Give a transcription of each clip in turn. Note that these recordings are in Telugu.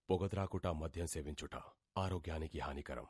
పొగత్రాకుట మద్యం సేవించుట ఆరోగ్యానికి హానికరం.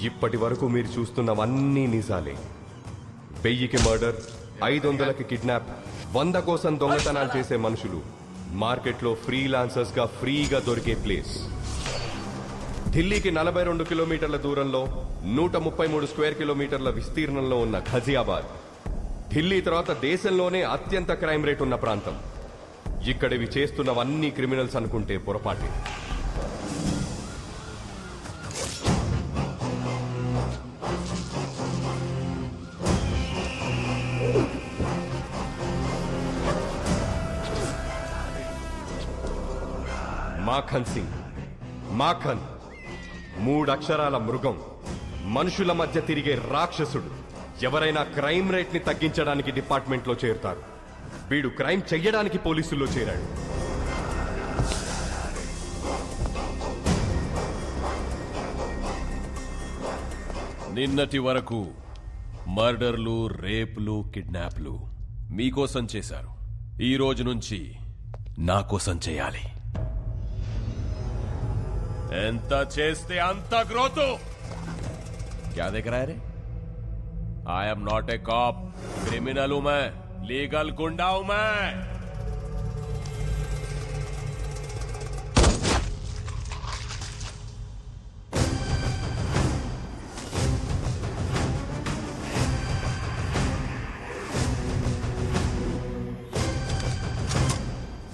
ఇప్పటి వరకు మీరు చూస్తున్నవన్నీ నిజాలే. 1000కి మర్డర్, 500కి కిడ్నాప్, 100 కోసం దొంగతనాలు చేసే మనుషులు మార్కెట్లో ఫ్రీలాన్సర్స్ గా ఫ్రీగా దొరికే ప్లేస్. ఢిల్లీకి 42 కిలోమీటర్ల దూరంలో 133 స్క్వేర్ కిలోమీటర్ల విస్తీర్ణంలో ఉన్న ఘజియాబాద్ ఢిల్లీ తర్వాత దేశంలోనే అత్యంత క్రైమ్ రేట్ ఉన్న ప్రాంతం. ఇక్కడివి చేస్తున్నవన్నీ క్రిమినల్స్ అనుకుంటే పొరపాటే. మాఖన్ సింగ్, మాఖన్ 3 అక్షరాల మృగం, మనుషుల మధ్య తిరిగే రాక్షసుడు. ఎవరైనా క్రైమ్ రేట్ ని తగ్గించడానికి డిపార్ట్మెంట్లో చేరుతారు. వీడు క్రైమ్ చెయ్యడానికి పోలీసుల్లో చేరాడు. నిన్నటి వరకు మర్డర్లు, రేపులు, కిడ్నాప్లు మీకోసం చేశారు. ఈ రోజు నుంచి నా కోసం చేయాలి. ఎంత చేస్తే అంత గ్రోత్. क्या देख रहा है रे? I am not a cop. Criminal हूं मैं, लीगल गुंडा हूं मैं.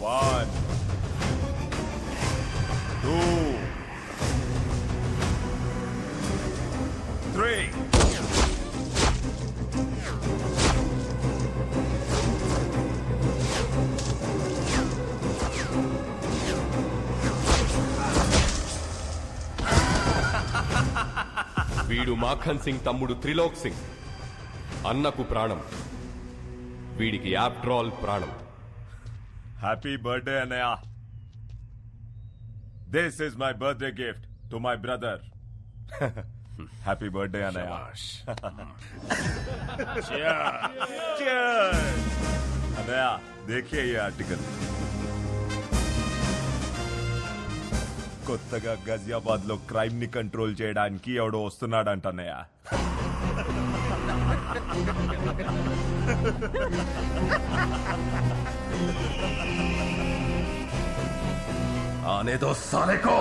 One, two, three. వీడు మాఖన్ సింగ్ తమ్ముడు త్రిలోక్ సింగ్. అన్నకు ప్రాణం, వీడికి ఆఫ్టర్ ఆల్ ప్రాణం. హ్యాపీ బర్త్డే అన్నయ్య. This is my birthday gift to my brother. Happy birthday అన్నయ్య. అన్నయ్య देखिए ये आर्टिकल. కొత్తగా గజియాబాద్ లో క్రైమ్ ని కంట్రోల్ చేయడానికి ఎవడో వస్తున్నాడంట అన్నయ్య. आने दो साले को।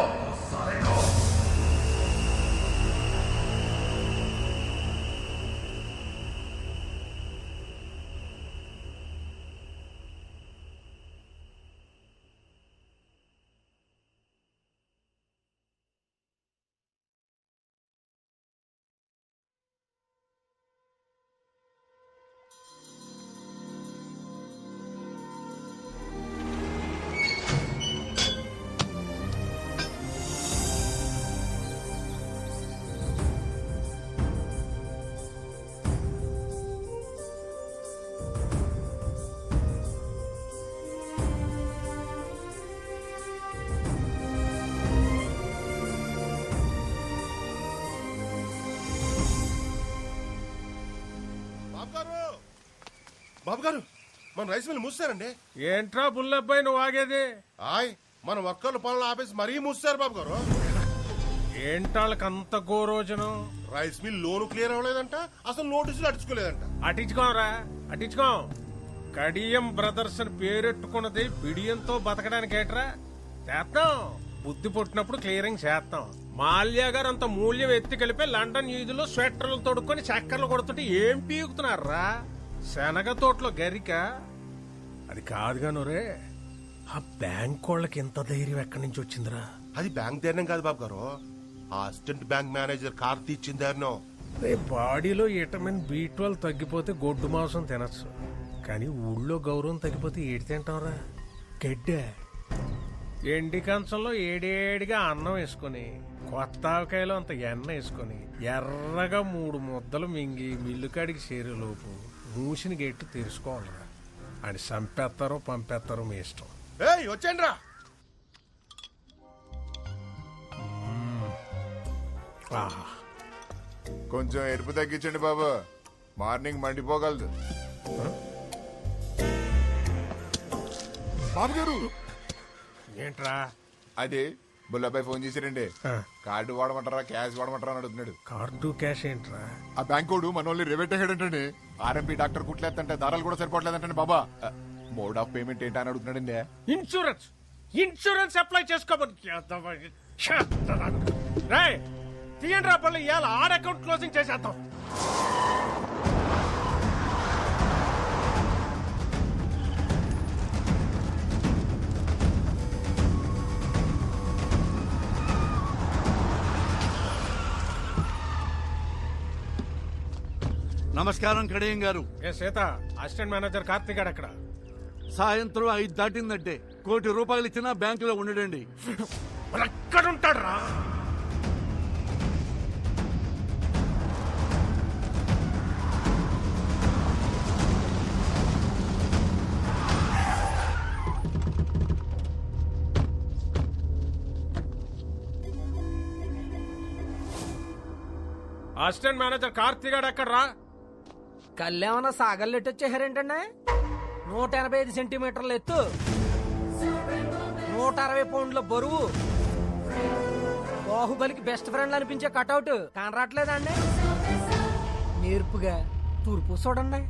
బాబు గారు మన రైస్ మిల్ మూసారండి. ఏంట్రా బుల్లబ్బాయి నువ్వు ఆగేది? ఆయ్ మన వర్కర్లు పనులు ఆపేసి మరీ మూసారు బాబు గారు. ఏంటాళ్ళకి అంత గోరోజనం? రైస్ మిల్ లోను క్లియర్ అవ్వలేదంట, అసలు నోటీసులు అడుచుకోలేదంట. అటించుకోరా అటించుకో. కడియం బ్రదర్స్ అని పేరెట్టుకున్నది బిడియంతో బతకడానికి ఏట్రా? చేస్తాం, బుద్ధి పుట్టినప్పుడు క్లియరింగ్ చేస్తాం. మాల్యా గారు అంత మూల్యం ఎత్తి కలిపి లండన్ ఈదులో స్వెటర్లు తొడుక్కొని చక్కర్లు కొడుతుంటే ఏం పీకుతున్నారా? శనగ తోటలో గరిక అది కాదుగా నూరే. ఆ బ్యాంక్ వాళ్ళకి ఎంత ధైర్యం ఎక్కడి నుంచి వచ్చిందిరా? అది బ్యాంక్ ధైర్యం కాదు బాబు గారు, ఆ అసిస్టెంట్ బ్యాంక్ మేనేజర్ కార్తీ ఇచ్చిన ధైర్యం. బాడీలో విటమిన్ B12 తగ్గిపోతే గొడ్డు మాంసం తినచ్చు, కానీ ఊళ్ళో గౌరవం తగ్గిపోతే ఏడి తింటాంరా? గడ్డే. ఎండి కంచంలో ఏడేడిగా అన్నం వేసుకుని కొత్త ఆవకాయలో అంత ఎన్న వేసుకుని ఎర్రగా 3 ముద్దలు మింగి మిల్లుకాడికి చేరేలోపు మూసిన గెట్టు తెరుచుకోవాలరా. అని చంపేస్తారో పంపేస్తారో మీ ఇష్టం. ఏయ్ వచ్చేయండి రా. ఆహా, కొంచెం ఎరుపు తగ్గించండి బాబు, మార్నింగ్ మండిపోగలదు. బాబు గారు ఏంట్రా? అది బుల్లబ్బాయి ఫోన్ చేశారండి. ఆ. కార్డు వాడమంటారా క్యాష్ వాడమంటారా అని అడుగుతున్నాడు. కార్డు క్యాష్ ఏంట్రా? ఆ బ్యాంకోడు మనోళ్ళని రేవెట్టేయడంటే ఆర్ఎంపీ డాక్టర్ కుట్లేదంటే దారాలు కూడా సరిపోవట్లేదంటే బాబా మోడ్ ఆఫ్ పేమెంట్ ఏంటా అని అడుగుతున్నాడండి. ఇన్సూరెన్స్ అప్లై చేసుకోబోతు తీయండి రా పళ్ళు. ఇవాళ ఆడ అకౌంట్ క్లోజింగ్ చేసేద్దాం. నమస్కారం కడియం గారు. ఏ సీత, అసిస్టెంట్ మేనేజర్ కార్తీక్ గారు అక్కడ. సాయంత్రం 5 దాటిందంటే ₹1 కోటి ఇచ్చినా బ్యాంకులో ఉండడండి. ఎక్కడుంటాడు రా? అసిస్టెంట్ మేనేజర్ కార్తీక్ గారు ఎక్కడ రా? కళ్ళేమన్నా సాగల్లెట్టు వచ్చేసారేంటండి? 185 సెంటీమీటర్ల ఎత్తు, 160 పౌండ్ల బరువు, బాహుబలికి బెస్ట్ ఫ్రెండ్ అనిపించే కటౌట్ కనరాట్లేదండి? నేర్పుగా తూర్పు చూడండి.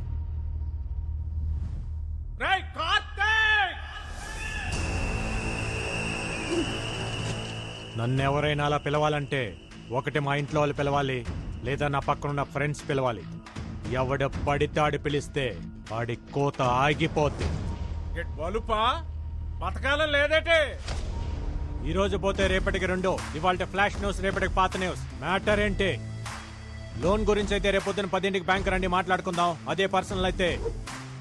రేయ్ కార్తీక్! నన్నెవరైనా అలా పిలవాలంటే ఒకటి మా ఇంట్లో వాళ్ళు పిలవాలి, లేదా నా పక్కనున్న ఫ్రెండ్స్ పిలవాలి. ఎవడ పడితాడి పిలిస్తే వాడి కోత ఆగిపోద్ది. బలుపా బతకాలం లేదేటే? ఈ రోజు పోతే రేపటికి 2, ఇవాళ ఫ్లాష్ న్యూస్, రేపటికి పాత న్యూస్. మ్యాటర్ ఏంటి? లోన్ గురించి అయితే రేపొద్దున 10ంటికి బ్యాంక్ రండి, మాట్లాడుకుందాం. అదే పర్సనల్ అయితే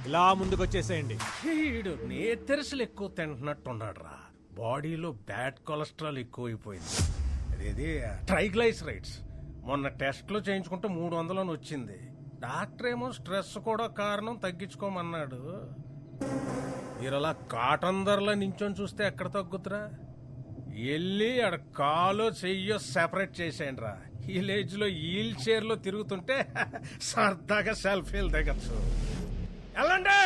ఇలా ముందుకు వచ్చేసేయండి. వీడు నేతెరసలు ఎక్కువ తింటున్నట్టున్నాడు రా. బాడీలో బ్యాడ్ కొలెస్ట్రాల్ ఎక్కువైపోయింది. అదేది ట్రైగ్లైసరైడ్స్. మొన్న టెస్ట్లో చేయించుకుంటే 300 అని వచ్చింది. డాక్టర్ ఏమో స్ట్రెస్ కూడా కారణం, తగ్గించుకోమన్నాడు. మీరు అలా కాటన్ ధరలో నించొని చూస్తే ఎక్కడ తగ్గుతురా? వెళ్ళి ఆడ కాలో చెయ్యో సెపరేట్ చేసేయండి రా. విలేజ్ లో వీల్ చైర్ లో తిరుగుతుంటే సరదాగా సెల్ఫీలు దిగచ్చు. వెళ్ళండి.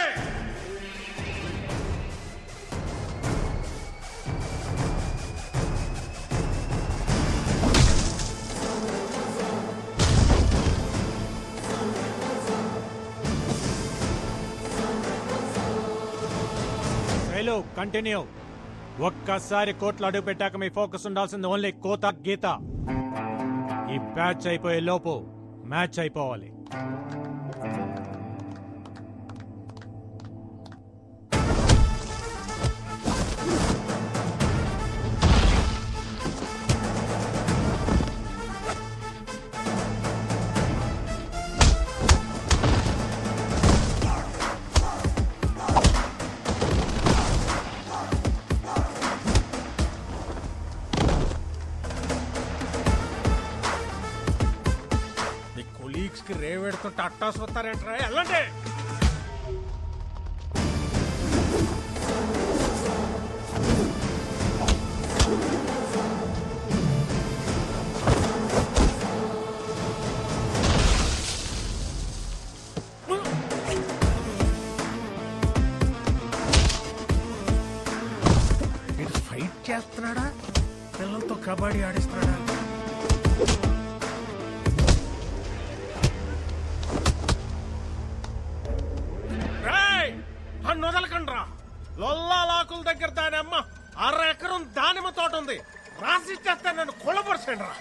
Hello, continue. ఒక్కసారి కోట్లు అడుగు పెట్టాక మీ ఫోకస్ ఉండాల్సింది ఓన్లీ కోత గీత. ఈ బ్యాచ్ అయిపోయే లోపు మ్యాచ్ అయిపోవాలి. రేవెడుతుంటే అట్టాసు వస్తారేంట్రా, వెళ్ళండి. ఇది ఫైట్ చేస్తున్నాడా, పిల్లలతో కబడ్డీ ఆడిస్తున్నాడా? వదలకండ్రా, లొల్లాకుల దగ్గర దాని అమ్మ 6 ఎకరం దానిమ్మ తోట ఉంది, రాసిచ్చేస్తే నన్ను కొలపరచండి రా.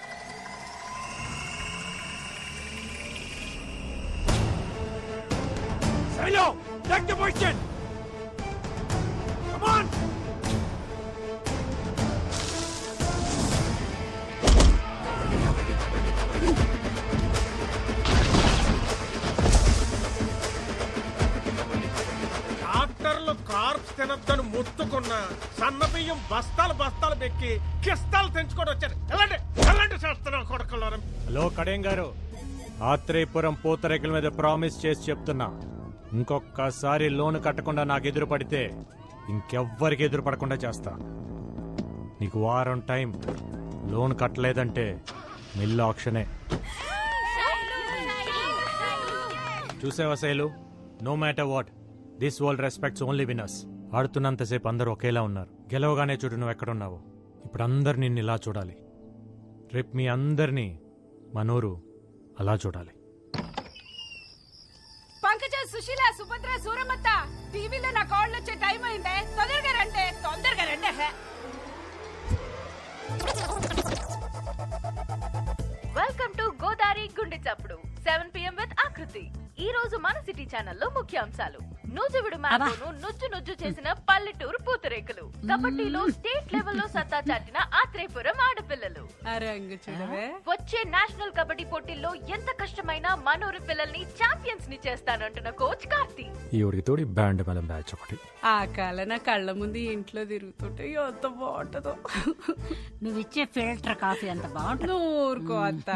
కార్ప్స్ తినద్దని ముట్టుకున్న సన్న బియ్యం బస్తాలు బస్తాలు పెక్కి కిస్తాలు తెంచుకొని వచ్చారు. ఎలాంటి చేస్తున్నావు కొడుకున్నారు? హలో కడేం గారు, ఆత్రేయపురం పూతరేకుల మీద ప్రామిస్ చేసి చెప్తున్నా, ఇంకొకసారి లోన్ కట్టకుండా నాకు ఎదురు పడితే ఇంకెవ్వరికి ఎదురు పడకుండా చేస్తా. నీకు వారం టైం, లోన్ కట్టలేదంటే మిల్లు ఆక్షనే. చూసావా Shailu, no matter what, this world respects only winners. ఆడుతున్నంతసేపు అందరూ ఒకేలా ఉన్నారు, గెలవగానే చూడు నువ్వు ఎక్కడున్నావు. ఇప్పుడు అందరు నిన్ను ఇలా చూడాలి, రేపు మీ అందరినీ మనూరు అలా చూడాలి. పంకజ, సుశీల, సుభద్ర, సూరమత్త, టీవీలో నా కాళ్ళు వచ్చే టైం అయిందే, తొందరగా రండి. వెల్కమ్ టు గోదావరి గుండె చప్పుడు 7 PM విత్ ఆకృతి. ఈ రోజు మన సిటీ ఛానల్లో ముఖ్యాంశాలు: నూజువిడు మ్యాంగోను నుజ్జు చేసిన పల్లెటూరు పూతరేకులు, కబడ్డీలో స్టేట్ లెవెల్లో సత్తా చాటిన ఆత్రేయపురం ఆడపిల్లలు, వచ్చే నేషనల్ కబడ్డీ పోటీల్లో ఎంత కష్టమైనా మనూరు పిల్లల్ని ఛాంపియన్స్ ని చేస్తానంటున్న కోచ్ కార్తీ. ఈ ఉడికి తోడి బ్యాండ్ మేళం బ్యాచ్ ఒకటి. ఆ కాల నా కళ్ళ ముందు ఇంట్లో తిరుగుతుంటే ఎంత బాగుంటుందో. నువ్విచ్చే ఫిల్టర్ కాఫీ అంత బాగుంటుంది. ఊరుకో అత్త.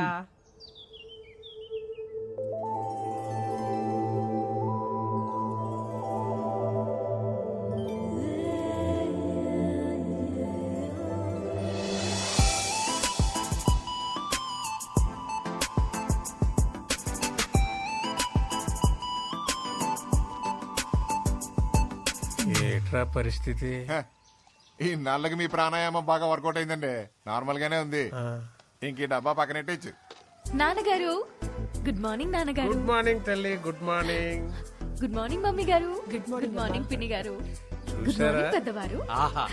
ఏట్రా పరిస్థితి? ఈ నల్లకి మీ ప్రాణాయామం బాగా వర్కౌట్ అయిందండి. నార్మల్ గానే ఉంది. ఇంక ఈ డబ్బా పక్కనెట్టచ్చు. నాన్నగారు గుడ్ మార్నింగ్. నాన్నగారు గుడ్ మార్నింగ్ తల్లి. Good morning. Good morning mummy గారు. గుడ్ మార్నింగ్ పిన్ని గారు. గుడ్ మార్నింగ్ పెద్దవారు. ఆహా,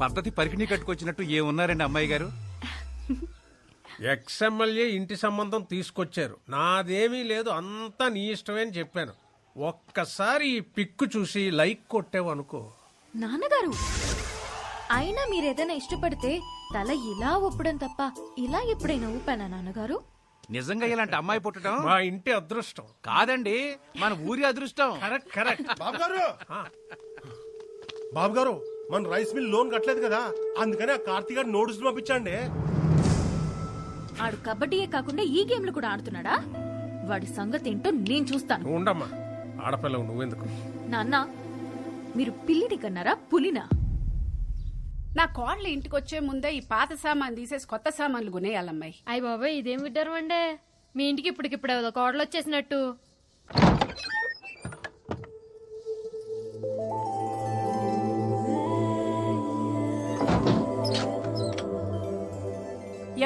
పద్ధతి పరికిణి కట్టుకొచ్చినట్టు ఏమున్నారండి అమ్మాయి గారు? ఎక్స్ఎమ్మెల్యే ఇంటి సంబంధం తీసుకొచ్చారు, నాదేమీ లేదు, అంతా నీ ఇష్టమే అని చెప్పాను. ఒక్కసారి ఈ పిక్కు చూసి లైక్ కొట్టావనుకో. నాన్నగారు, అయినా మీరేదైనా ఇష్టపడితే తల ఇలా ఊపడం తప్ప ఇలా ఎప్పుడైనా ఊపానా నాన్నగారు? నిజంగా ఇలాంటి అమ్మాయి పుట్టడం మా ఇంటి అదృష్టం కాదండి, మన ఊరి అదృష్టం. Correct correct. బాబు గారు, మన రైస్ మిల్ లోన్ కట్టలేదు కదా, అందుకని ఆ కార్తీక్ గారు నోటీసులు పంపించండి. ఆడు కబడ్డీయే కాకుండా ఈ గేమ్లు కూడా ఆడుతున్నాడా? వాడి సంగతి ఏంటో నేను చూస్తాను. ఉండమ్మా, ఆడపిల్లవు నువ్వెందుకు? నాన్న, మీరు పిల్లిని కన్నారా పులినా? నా కోడలు ఇంటికి వచ్చే ముందే ఈ పాత సామాన్ తీసేసి కొత్త సామాన్లు కొనేయాలమ్మాయి. అయ్య బాబాయ్, ఇదేం విడ్డారు అండే, మీ ఇంటికి ఇప్పటికిప్పుడు కోడలు వచ్చేసినట్టు.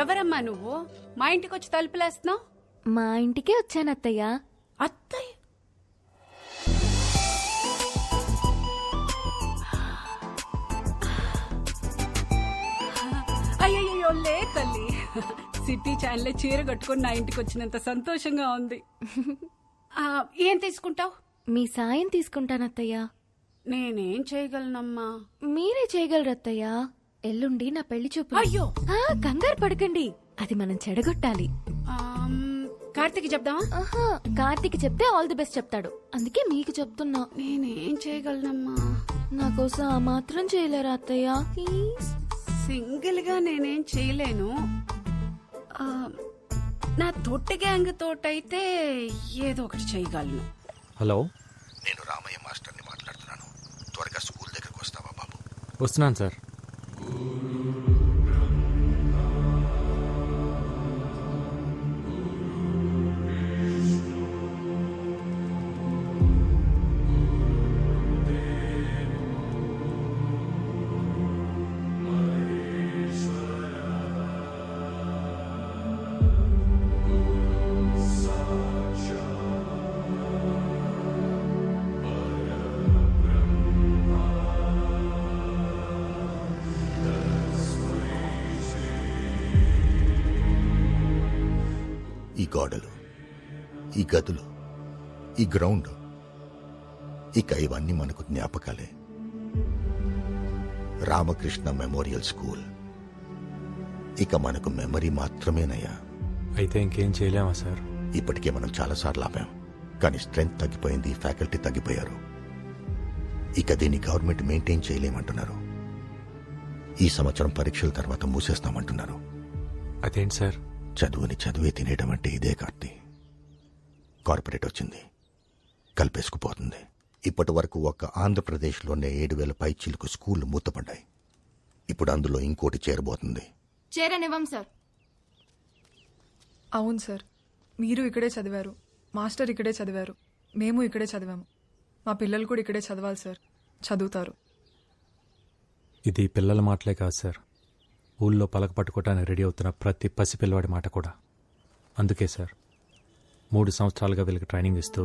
ఎవరమ్మా నువ్వు? మా ఇంటికి వచ్చి తలుపులేస్తున్నావు? మా ఇంటికే వచ్చాను అత్తయ్య. అత్తయ్య? అయ్యో లే తల్లి, సిటీ ఛానల్ చీర కట్టుకుని నా ఇంటికి వచ్చినంత సంతోషంగా ఉంది. ఏం తీసుకుంటావు? మీ సాయం తీసుకుంటానత్తయ్య. నేనేం చేయగలనమ్మా? మీరే చేయగలరు అత్తయ్య. ఎల్లుండి నా పెళ్లి చూపు. అయ్యో కంగారు పడకండి, అది మనం చెడగొట్టాలి. కార్తీక్ చెప్దామా? కార్తీక్ చెప్తే ఆల్ ది బెస్ట్ చెప్తాడు, అందుకే మీకు చెప్తున్నా. నేనేం చేయగలనమ్మా? నా కోసం ఆ మాత్రం చేయలేరా అత్తయ్య? సింగిల్ గా నేనేం చేయలేను. నా తొట్టి గ్యాంగ్ తోటైతే ఏదో ఒకటి చేయగలను. హలో, నేను రామయ్య మాస్టర్ని మాట్లాడుతున్నాను. త్వరగా స్కూల్ దగ్గరకు వస్తావా బాబు? వస్తున్నాను సార్. ఈ గోడలు, ఈ గదులు, ఈ గ్రౌండ్, ఇక ఇవన్నీ మనకు జ్ఞాపకాలే. రామకృష్ణ మెమోరియల్ స్కూల్ ఇక మనకు మెమరీ మాత్రమేనయ్యా. అయితే ఇంకేం చేయలేమా సార్? ఇప్పటికే మనం చాలాసార్లు ఆపాం, కానీ స్ట్రెంగ్త్ తగ్గిపోయింది, ఫ్యాకల్టీ తగ్గిపోయారు. ఇక దీన్ని గవర్నమెంట్ మెయింటైన్ చేయలేమంటున్నారు. ఈ సంవత్సరం పరీక్షల తర్వాత మూసేస్తామంటున్నారు. అదేంటి సార్? చదువుని చదువే తినేయడం అంటే ఇదే కార్తీ. కార్పొరేట్ వచ్చింది, కలిపేసుకుపోతుంది. ఇప్పటి వరకు ఒక్క ఆంధ్రప్రదేశ్లోనే 7,000 పైచీలకు స్కూళ్లు మూతపడ్డాయి. ఇప్పుడు అందులో ఇంకోటి చేరబోతుంది. చేరనివ్వం సార్. అవును సార్, మీరు ఇక్కడే చదివారు, మాస్టర్ ఇక్కడే చదివారు, మేము ఇక్కడే చదివాము. మా పిల్లలు కూడా ఇక్కడే చదవాలి సార్, చదువుతారు. ఇది పిల్లల మాటలే కాదు సార్, ఊళ్ళో పలక పట్టుకోవటానికి రెడీ అవుతున్న ప్రతి పసిపిల్లవాడి మాట కూడా. అందుకే సార్ 3 సంవత్సరాలుగా వీళ్ళకి ట్రైనింగ్ ఇస్తూ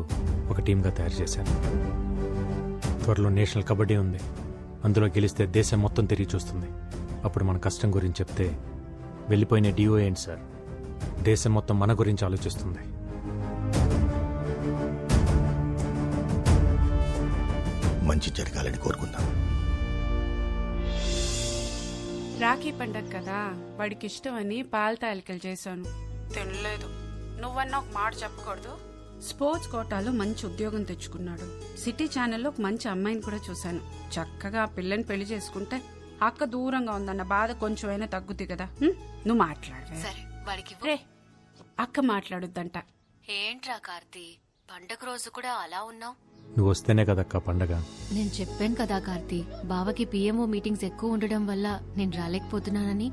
ఒక టీంగా తయారు చేశాను. త్వరలో నేషనల్ కబడ్డీ ఉంది, అందులో గెలిస్తే దేశం మొత్తం తిరిగి చూస్తుంది. అప్పుడు మన కష్టం గురించి చెప్తే వెళ్ళిపోయిన డిఓ ఏంటి సార్, దేశం మొత్తం మన గురించి ఆలోచిస్తుంది. మంచి జరగాలని కోరుకుందాం. రాఖీ పండగ కదా, వాడికి ఇష్టమని పాల తాలికలు చేశాను, తినలేదు. నువ్వన్నా ఒక మాట చెప్పకూడదు. స్పోర్ట్స్ కోటాలో మంచి ఉద్యోగం తెచ్చుకున్నాడు. సిటీ ఛానల్లో ఒక మంచి అమ్మాయిని కూడా చూశాను. చక్కగా ఆ పిల్లని పెళ్లి చేసుకుంటే అక్క దూరంగా ఉందన్న బాధ కొంచెమైనా తగ్గుద్ది కదా. నువ్వు మాట్లాడవే. సరే, వాడికి రే, అక్క మాట్లాడుద్దంట. ఏంట్రా కార్తీ, పండగ రోజు కూడా అలా ఉన్నావు? నువ్వు వస్తేనే కదక్క పండగ. నేను చెప్పాను కదా కార్తీ, బావకి పిఎంఓ మీటింగ్స్ ఎక్కువ ఉండడం వల్ల నేను రాలేకపోతున్నానని.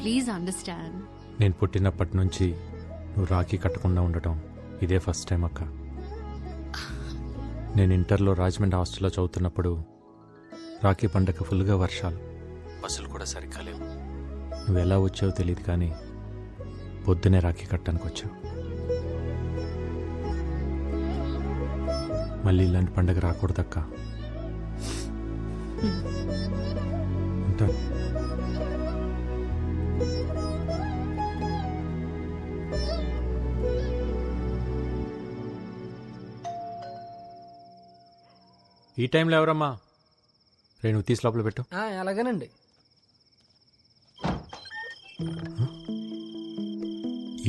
Please understand. నేను పుట్టినప్పటి నుంచి నువ్వు రాఖీ కట్టకుండా ఉండటం ఇదే ఫస్ట్ టైం అక్క. నేను ఇంటర్లో రాజమండ్రి హాస్టల్లో చదువుతున్నప్పుడు రాఖీ పండగ ఫుల్గా వర్షాలు, బస్సులు కూడా సరిగ్గా లేవు. నువ్వు ఎలా వచ్చావో తెలియదు, కానీ పొద్దునే రాఖీ కట్టడానికి వచ్చావు. మళ్ళీ ఇలాంటి పండగ రాకూడదక్క. ఉంటా. ఈ టైంలో ఎవరమ్మా? నువ్వు తీసి లోపల పెట్టు. అలాగేనండి.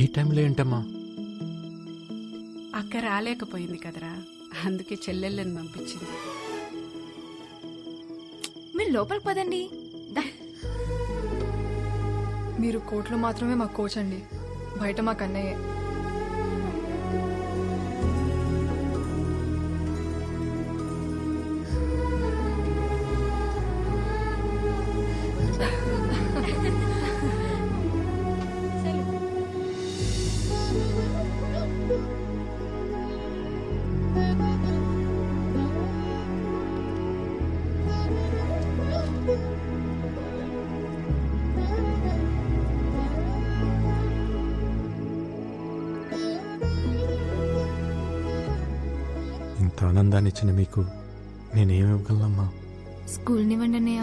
ఈ టైంలో ఏంటమ్మా? అక్క రాలేకపోయింది కదరా, అందుకే చెల్లెళ్ళని పంపించింది. మీరు లోపలికి పదండి. మీరు కోర్టులో మాత్రమే మా కోచ్ అండి, బయట మా కన్నయ్యే. ఇంత ఆనందాన్ని ఇచ్చిన మీకు నేనేమివ్వగలనమ్మా? స్కూల్ నివ్వండి అన్నయ్య.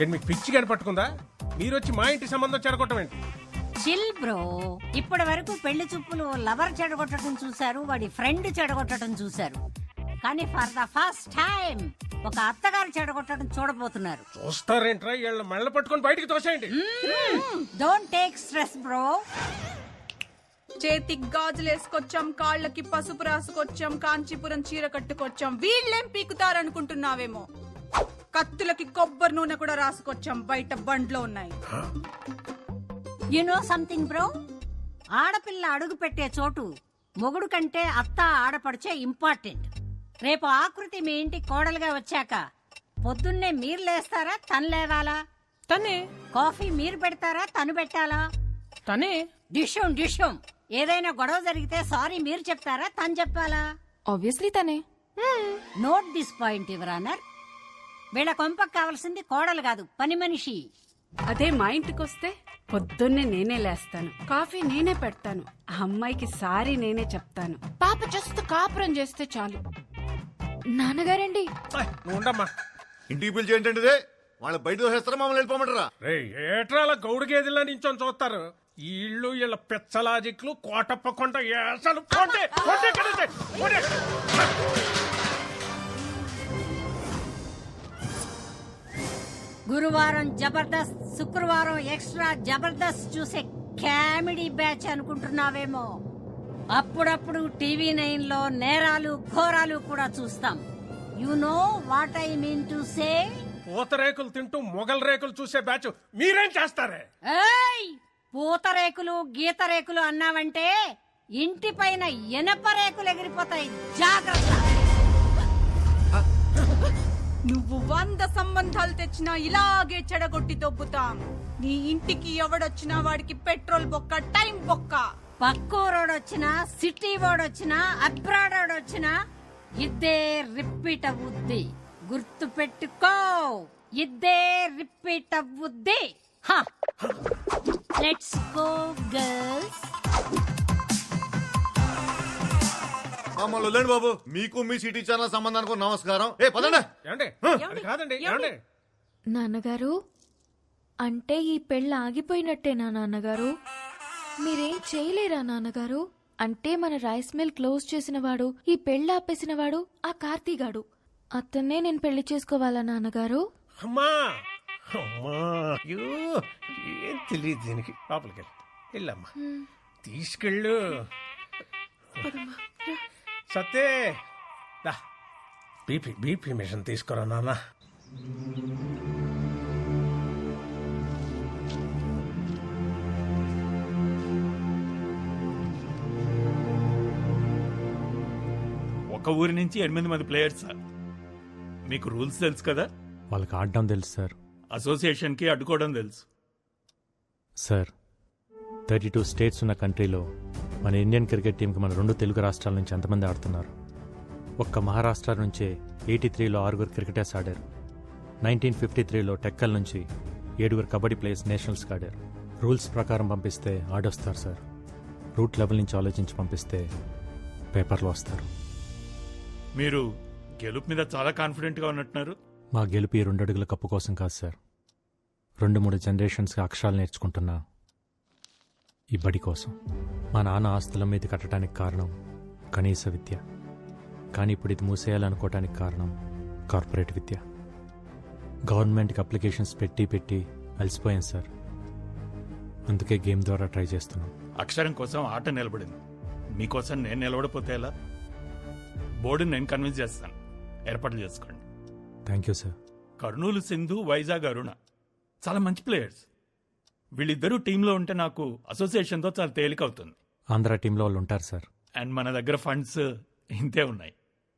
ఏంటి మీకు పిచ్చి కానీ పట్టుకుందా? మీరు వచ్చి మా ఇంటి సంబంధం చెడగొట్టం ఏంటి? Chill bro. ఇప్పటి వరకు పెళ్లి చూపులు లవర్ చెడగొట్టడం చూశారు, వాడి ఫ్రెండ్ చెడగొట్టడం చూశారు. కానీ ఫర్ ద ఫస్ట్ టైం ఒక అత్తగారు చెడగొట్టడం చూడబోతున్నారు. చూస్తారేంట్రా? వీళ్ళ మెళ్ళ పట్టుకొని బయటికి తోసేయండి. Don't take stress bro. చేతికి గాజులు వేసుకొచ్చాం, కాళ్ళకి పసుపు రాసుకొచ్చాం, కాంచీపురం చీర కట్టుకొచ్చాం. వీళ్ళేం పీకుతారనుకుంటున్నావేమో. కత్తులకి కొబ్బరి నూనె కూడా రాసుకొచ్చాం, బయట బండ్లో ఉన్నాయి. యు నో సంథింగ్ బ్రో, ఆడపిల్ల అడుగు పెట్టే చోటు మొగుడు కంటే అత్త ఆడపడిచే ఇంపార్టెంట్. రేపు ఆకృతి మీ ఇంటికి కోడలుగా వచ్చాక పొద్దున్నే మీరు లేస్తారా, తను లేవాలా? తనే. కాఫీ మీరు పెడతారా, తను పెట్టాలా? తనే. డిషం ఏదైనా గొడవ జరిగితే సారీ మీరు చెప్తారా, తను చెప్పాలా? ఆబ్వియస్లీ తనే. Note this point your honour. వీళ్ళ కొంపకు కావాల్సింది కోడలు కాదు, పని మనిషి. అదే మా ఇంటికి వస్తే పొద్దున్నే నేనే లేస్తాను, కాఫీ నేనే పెడతాను, అమ్మాయికి సారీ నేనే చెప్తాను. పాప జస్ట్ కాపురం చేస్తే చాలు. నాన్నగారండి. ఉండమ్మా. ఇంటికి పిలిచి ఏంటంటే వాళ్ళు బయట దోసేస్తారా, మమ్మల్ని వెళ్ళిపోమంటారా? ఏట్రా అలా గౌడు గేదెల్లా నించొని చూస్తారు? ఈ ఇళ్ళు వీళ్ళ పెచ్చలాజిక్లు కోటప్పకొండ ఏసలు. గురువారం జబర్దస్త్, శుక్రవారం ఎక్స్ట్రా జబర్దస్త్ చూసే కామెడీ బ్యాచ్ అనుకుంటున్నావేమో. అప్పుడప్పుడు టీవీ 9 లో నేరాలు ఘోరాలు కూడా చూస్తాం. You know what I mean to say. పూతరేకులు తింటూ మొగల్ రేకులు చూసే బ్యాచ్ మీరేం చేస్తారే? ఏయ్, పూతరేకులు గీత రేకులు అన్నావంటే ఇంటి పైన ఎనప రేకులు ఎగిరిపోతాయి, జాగ్రత్త. నువ్వు 100 సంబంధాలు తెచ్చినా ఇలాగే చెడగొట్టి దొబ్బుతాం. నీ ఇంటికి ఎవడొచ్చినా వాడికి పెట్రోల్ బొక్క, టైం బొక్క. పక్కూరోడొచ్చినా, సిటీ వాడొచ్చినా, అబ్రాడ్ వాడొచ్చినా ఇద్దే రిపీట్ అవుద్ది. గుర్తు పెట్టుకో, ఇద్దే రిపీట్ అవుద్ది. Let's go girls. మమ్మల్ని వదిలేండి బాబు. మీకు మీ సిటీ ఛానల్ సంబంధానికి నమస్కారం. ఏ పదండి. కాదండి. నాన్నగారు, అంటే ఈ పెళ్ళి ఆగిపోయినట్టేనా నాన్నగారు? మీరేం చేయలేరా నాన్నగారు? అంటే మన రైస్ మిల్ క్లోజ్ చేసిన వాడు, ఈ పెళ్ళి ఆపేసిన వాడు ఆ కార్తీగాడు. అతన్నే నేను పెళ్లి చేసుకోవాలా నాన్నగారు? అమ్మా ఏం తెలియదు దీనికి. లోపలికి వెళ్ళమ్మా, తీసుకెళ్ళు. సత్తే బీపీ మిషన్ తీసుకురా నాన్న. ఒక ఊరి నుంచి 8 మంది ప్లేయర్స్ సార్. మీకు రూల్స్ తెలుసు కదా? వాళ్ళకి ఆడడం తెలుసు సార్. అసోసియేషన్కి అడ్డుకోవడం తెలుసు సార్. 32 స్టేట్స్ ఉన్న కంట్రీలో మన ఇండియన్ క్రికెట్ టీంకి మన 2 తెలుగు రాష్ట్రాల నుంచి ఎంతమంది ఆడుతున్నారు? ఒక్క మహారాష్ట్ర నుంచే 83లో 6 క్రికెటర్స్ ఆడారు. 1953లో టెక్కల్ నుంచి 7 కబడ్డీ ప్లేయర్స్ నేషనల్స్కి ఆడారు. రూల్స్ ప్రకారం పంపిస్తే ఆడొస్తారు సార్. రూట్ లెవెల్ నుంచి ఆలోచించి పంపిస్తే పేపర్లో వస్తారు. మీరు గెలుపు మీద చాలా కాన్ఫిడెంట్గా ఉన్నట్టున్నారు. మా గెలుపు ఈ 2 అడుగుల కప్పు కోసం కాదు సార్. 2-3 జనరేషన్స్గా అక్షరాలు నేర్చుకుంటున్నా ఈ బడి కోసం. మా నాన్న ఆస్తుల మీద కట్టడానికి కారణం కనీస విద్య. కానీ ఇప్పుడు ఇది మూసేయాలనుకోవటానికి కారణం కార్పొరేట్ విద్య. గవర్నమెంట్కి అప్లికేషన్స్ పెట్టి అలసిపోయాం సార్. అందుకే గేమ్ ద్వారా ట్రై చేస్తున్నాం. అక్షరం కోసం ఆట నిలబడింది. మీకోసం నేను నిలబడిపోతే ఎలా? బోర్డుని నేను కన్విన్స్ చేస్తాను, ఏర్పాట్లు చేసుకోండి. Thank you sir. Kurnool Sindhu, Vizag Aruna చాలా మంచి ప్లేయర్స్. వీళ్ళిద్దరూ టీంలో ఉంటే నాకు అసోసియేషన్తో చాలా తేలిక అవుతుంది. ఆంధ్ర టీంలో వాళ్ళు ఉంటారు సార్. అండ్ మన దగ్గర ఫండ్స్ ఇంతే ఉన్నాయి.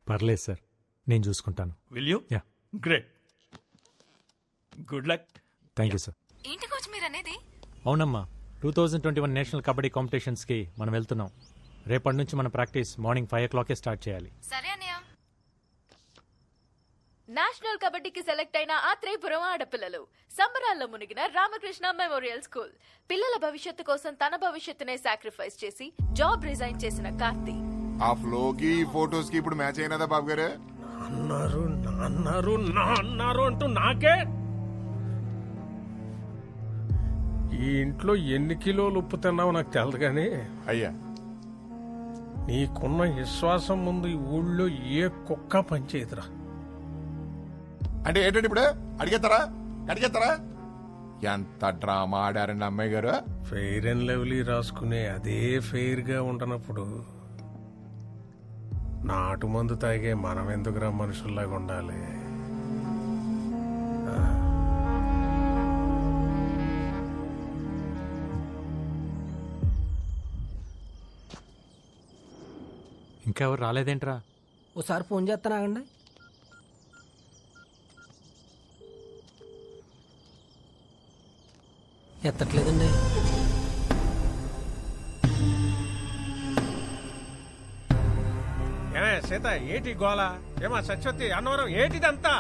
పర్లేదు సార్, నేను చూసుకుంటాను. Will you? Yeah. Great. Good luck. Thank you sir. ఏంటి కోచ్ మీరు అనేది? అవునమ్మా, 2021 నేషనల్ కబడ్డీ కాంపిటీషన్స్కి మనం వెళ్తున్నాం. రేపటి నుంచి మన ప్రాక్టీస్ మార్నింగ్ 5 o'clock స్టార్ట్ చేయాలి. సరే అన్నయ్య. నేషనల్ కబడ్డీకి సెలెక్ట్ అయిన ఆ త్రిపురం ఆడపిల్లలు సంబరాల్లో మునిగిన రామకృష్ణ మెమోరియల్ స్కూల్. పిల్లల భవిష్యత్తు కోసం తన భవిష్యత్తునే సాక్రిఫైస్ చేసి జాబ్ రిజైన్ చేసిన కార్తీ. ఆ ఫ్లోకి ఫోటోస్ కి ఇప్పుడు మ్యాచ్ అయినదా బాబు గారు? అన్నారు అంటూ నాకే ఈ ఇంట్లో ఎన్ని కిలోలు ఉప్పు తిన్నావో నాకు తెలదు కానీ అయ్యా నీకున్న విశ్వాసం ముందు ఈ ఊళ్ళో ఏ కుక్క పనిచేయదురా. అంటే ఏంటంటే ఇప్పుడు అడిగేస్తారా ఎంత డ్రామా ఆడారండి అమ్మాయి గారు. ఫెయిర్ అండ్ లవ్లీ రాసుకునే అదే ఫెయిర్ గా ఉండనప్పుడు నాటు మందు తాగే మనం ఎందుకురా మనుషుల్లాగా ఉండాలి? ఇంకెవరు రాలేదేంట్రా? ఓసారి ఫోన్ చేస్తానాగండి. ఎత్తట్లేదండి. సీత ఏటి గోళ? ఏమా సత్యవతి అన్నవరం ఏటిదంతా?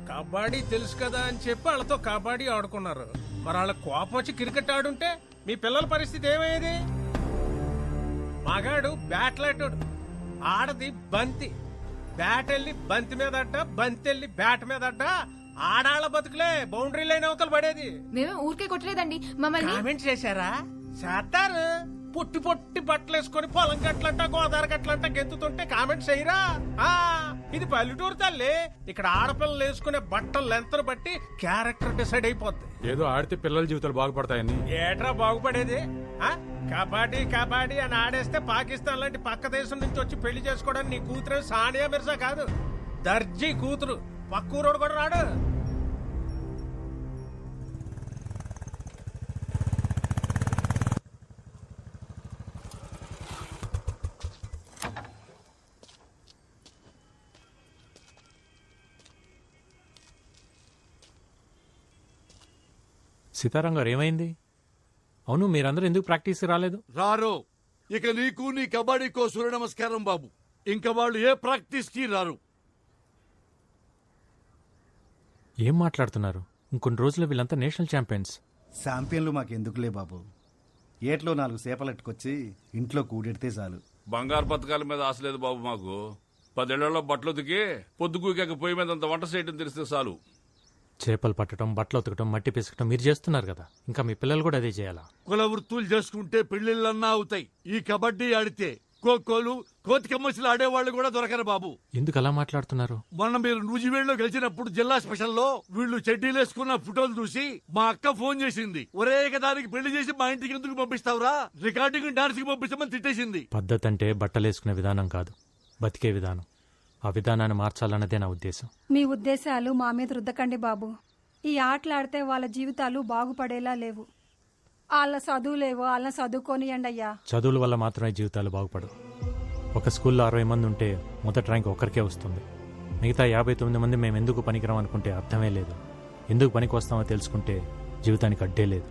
కబడ్డీ తెలుసు కదా అని చెప్పి వాళ్ళతో కబడ్డీ ఆడుకున్నారు. మరి వాళ్ళ కోపం వచ్చి క్రికెట్ ఆడుంటే మీ పిల్లల పరిస్థితి ఏమయ్యేది? మగాడు బ్యాట్లాటోడు, ఆడది బంతి. బ్యాట్ వెళ్ళి బంతి మీద అడ్డ, బంతి వెళ్ళి బ్యాట్ మీద అడ్డ. ఆడాళ్ళ బతుకులే బౌండరీ లైన్ అవతల పడేది. మేమే ఊరికే కొట్టలేదండి, మమ్మల్ని కామెంట్ చేశారా? చేస్తారు. పొట్టి పొట్టి బట్టలు వేసుకొని పొలం గట్లంట గోదావరి గట్లంట గెంతుతుంటే కామెంట్స్ చేయరా? ఇది పల్లెటూరు తల్లి. ఇక్కడ ఆడపిల్లలు వేసుకునే బట్టలు లెంతను బట్టి క్యారెక్టర్ డిసైడ్ అయిపోద్ది. ఏదో ఆడితే పిల్లల జీవితాలు బాగుపడతాయని. ఏట్రా బాగుపడేది? కబడ్డీ కబడ్డీ అని ఆడేస్తే పాకిస్తాన్ లాంటి పక్క దేశం నుంచి వచ్చి పెళ్లి చేసుకోవడానికి నీ కూతురు సానియా మిర్జా కాదు, దర్జీ కూతురు. పక్కూరోడు కూడా రాడు. సీతారాం గారు ఏమైంది? అవును, మీరందరూ ఎందుకు ప్రాక్టీస్ రాలేదు? రారు. ఇక నీకు నీ కబడ్డీకో సూర్య నమస్కారం బాబు. ఇంకా వాళ్ళు ఏ ప్రాక్టీస్ కి రారు. ఏం మాట్లాడుతున్నారు? ఇంకొన్ని రోజుల్లో వీళ్ళంతా నేషనల్ ఛాంపియన్స్. ఛాంపియన్లు మాకెందుకులే బాబు. ఏట్లో 4 సేపలెట్టుకొచ్చి ఇంట్లో కూడెడితే చాలు. బంగారు పథకాల మీద ఆశ లేదు బాబు మాకు. 10 ఏళ్లలో బట్టలు ఉతికి పొద్దుకూకాక పొయ్యి మీద అంత వంట చేయడం తెలిస్తే చాలు. చేపలు పట్టడం, బట్టలు ఉతకడం, మట్టి పిసకటం మీరు చేస్తున్నారు కదా, ఇంకా మీ పిల్లలు కూడా అదే చేయాలా? కుల వృత్తులు చేసుకుంటే పెళ్లిళ్ళన్నా అవుతాయి. ఈ కబడ్డీ ఆడితే ఖోఖోలు, కోతికమ్మసులు ఆడేవాళ్ళు కూడా దొరకరు బాబు. ఎందుకు అలా మాట్లాడుతున్నారు? మొన్న మీరు నూజివేడులో గెలిచినప్పుడు జిల్లా స్పెషల్లో వీళ్ళు చెడ్డీలు వేసుకున్న ఫోటోలు చూసి మా అక్క ఫోన్ చేసింది. ఒరే దానికి పెళ్లి చేసి మా ఇంటికి ఎందుకు పంపిస్తావురా, రికార్డింగ్ డాన్స్ కి పంపిస్తామని తిట్టేసింది. పద్ధతి అంటే బట్టలేసుకునే విధానం కాదు, బతికే విధానం. ఆ విధానాన్ని మార్చాలన్నదే నా ఉద్దేశం. మీ ఉద్దేశాలు మా మీద రుద్దకండి బాబు. ఈ ఆటలాడితే వాళ్ళ జీవితాలు బాగుపడేలా లేవు. వాళ్ళ చదువులేవో వాళ్ళని చదువుకోనియండి అయ్యా. చదువుల వల్ల మాత్రమే జీవితాలు బాగుపడవు. ఒక స్కూల్లో 60 మంది ఉంటే మొదటి ర్యాంక్ ఒక్కరికే వస్తుంది. మిగతా 59 మంది మేము ఎందుకు పనికిరాం అనుకుంటే అర్థమే లేదు. ఎందుకు పనికి వస్తామో తెలుసుకుంటే జీవితానికి అడ్డే లేదు.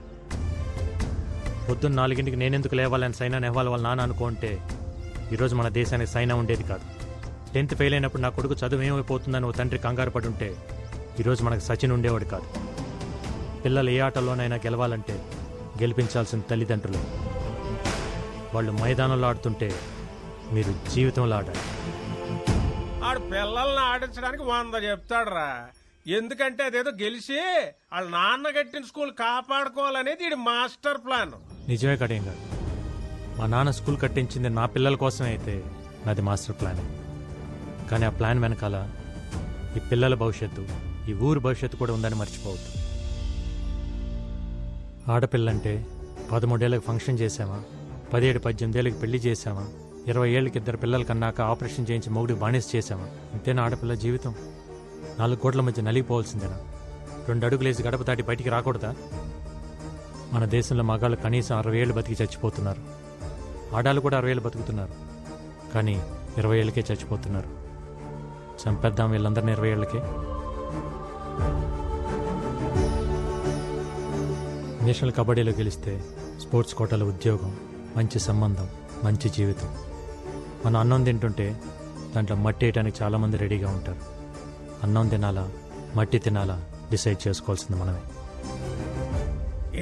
పొద్దున్న 4ంటికి నేనెందుకు లేవాలని సైనా నెహ్వాల్ వాళ్ళ నాన్న అనుకుంటే ఈరోజు మన దేశానికి సైనా ఉండేది కాదు. 10th ఫెయిల్ అయినప్పుడు నా కొడుకు చదువు ఏమైపోతుందని ఓ తండ్రి కంగారు పడి ఉంటే ఈరోజు మనకు సచిన్ ఉండేవాడు కాదు. పిల్లలు ఏ ఆటలోనైనా గెలవాలంటే గెలిపించాల్సిన తల్లిదండ్రులు. వాళ్ళు మైదానంలో ఆడుతుంటే మీరు జీవితంలో ఆడాలి. ఆడు పిల్లల్ని ఆడించడానికి 100 చెప్తాడురా. ఎందుకంటే అదేదో గెలిచి వాళ్ళ నాన్న కట్టిన స్కూల్ కాపాడుకోవాలనేది ఇది మాస్టర్ ప్లాన్. నిజమే కడేం కాదు. మా నాన్న స్కూల్ కట్టించింది నా పిల్లల కోసమే అయితే నాది మాస్టర్ ప్లాన్. కానీ ఆ ప్లాన్ వెనకాల ఈ పిల్లల భవిష్యత్తు, ఈ ఊరు భవిష్యత్తు కూడా ఉందని మర్చిపోవద్దు. ఆడపిల్లంటే 13 ఏళ్ళకి ఫంక్షన్ చేసామా, 17-18 ఏళ్ళకి పెళ్లి చేసామా, 20 ఏళ్ళకి 2 పిల్లల కన్నాక ఆపరేషన్ చేయించి మొగుడికి బానిస చేసామా? ఇంతేనా ఆడపిల్ల జీవితం? 4 కోట్ల మధ్య నలిగిపోవాల్సిందేనా? 2 అడుగులేసి గడప దాటి బయటికి రాకూడదా? మన దేశంలో మగాళ్ళు కనీసం 60 ఏళ్ళు బతికి చచ్చిపోతున్నారు. ఆడాళ్ళు కూడా 60 ఏళ్ళు బతుకుతున్నారు. కానీ 20 ఏళ్ళకే చచ్చిపోతున్నారు. చంపేద్దాం వీళ్ళందరినీ 20 ఏళ్ళకే. నేషనల్ కబడ్డీలో గెలిస్తే స్పోర్ట్స్ కోటాలో ఉద్యోగం, మంచి సంబంధం, మంచి జీవితం. మనం అన్నం తింటుంటే దాంట్లో మట్టి వేయడానికి చాలామంది రెడీగా ఉంటారు. అన్నం తినాలా, మట్టి తినాలా డిసైడ్ చేసుకోవాల్సింది మనమే.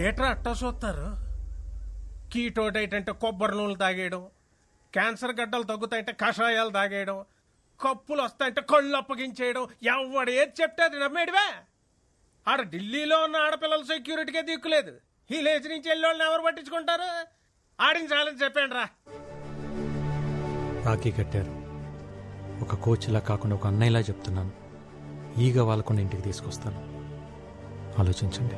ఏట్రా అట్టా చూస్తారు? కీటో డైట్ అంటే కొబ్బరి నూనెలు తాగేయడం, క్యాన్సర్ గడ్డలు తగ్గుతాయంటే కషాయాలు తాగేయడం, కప్పులు వస్తాయంటే కళ్ళు అప్పగించేయడం. ఎవడు ఏది చెప్తే అది నమ్మేడివే. ఆడ ఢిల్లీలో ఉన్న ఆడపిల్లల సెక్యూరిటీకే దిక్కులేదు. ఈ లేచి నుంచి వెళ్ళి ఎవరు పట్టించుకుంటారు? ఆడించాలని చెప్పండి రా. రాఖీ కట్టారు. ఒక కోచ్లా కాకుండా ఒక అన్నయ్యలా చెప్తున్నాను. ఈగ వాళ్ళకుండా ఇంటికి తీసుకొస్తాను. ఆలోచించండి.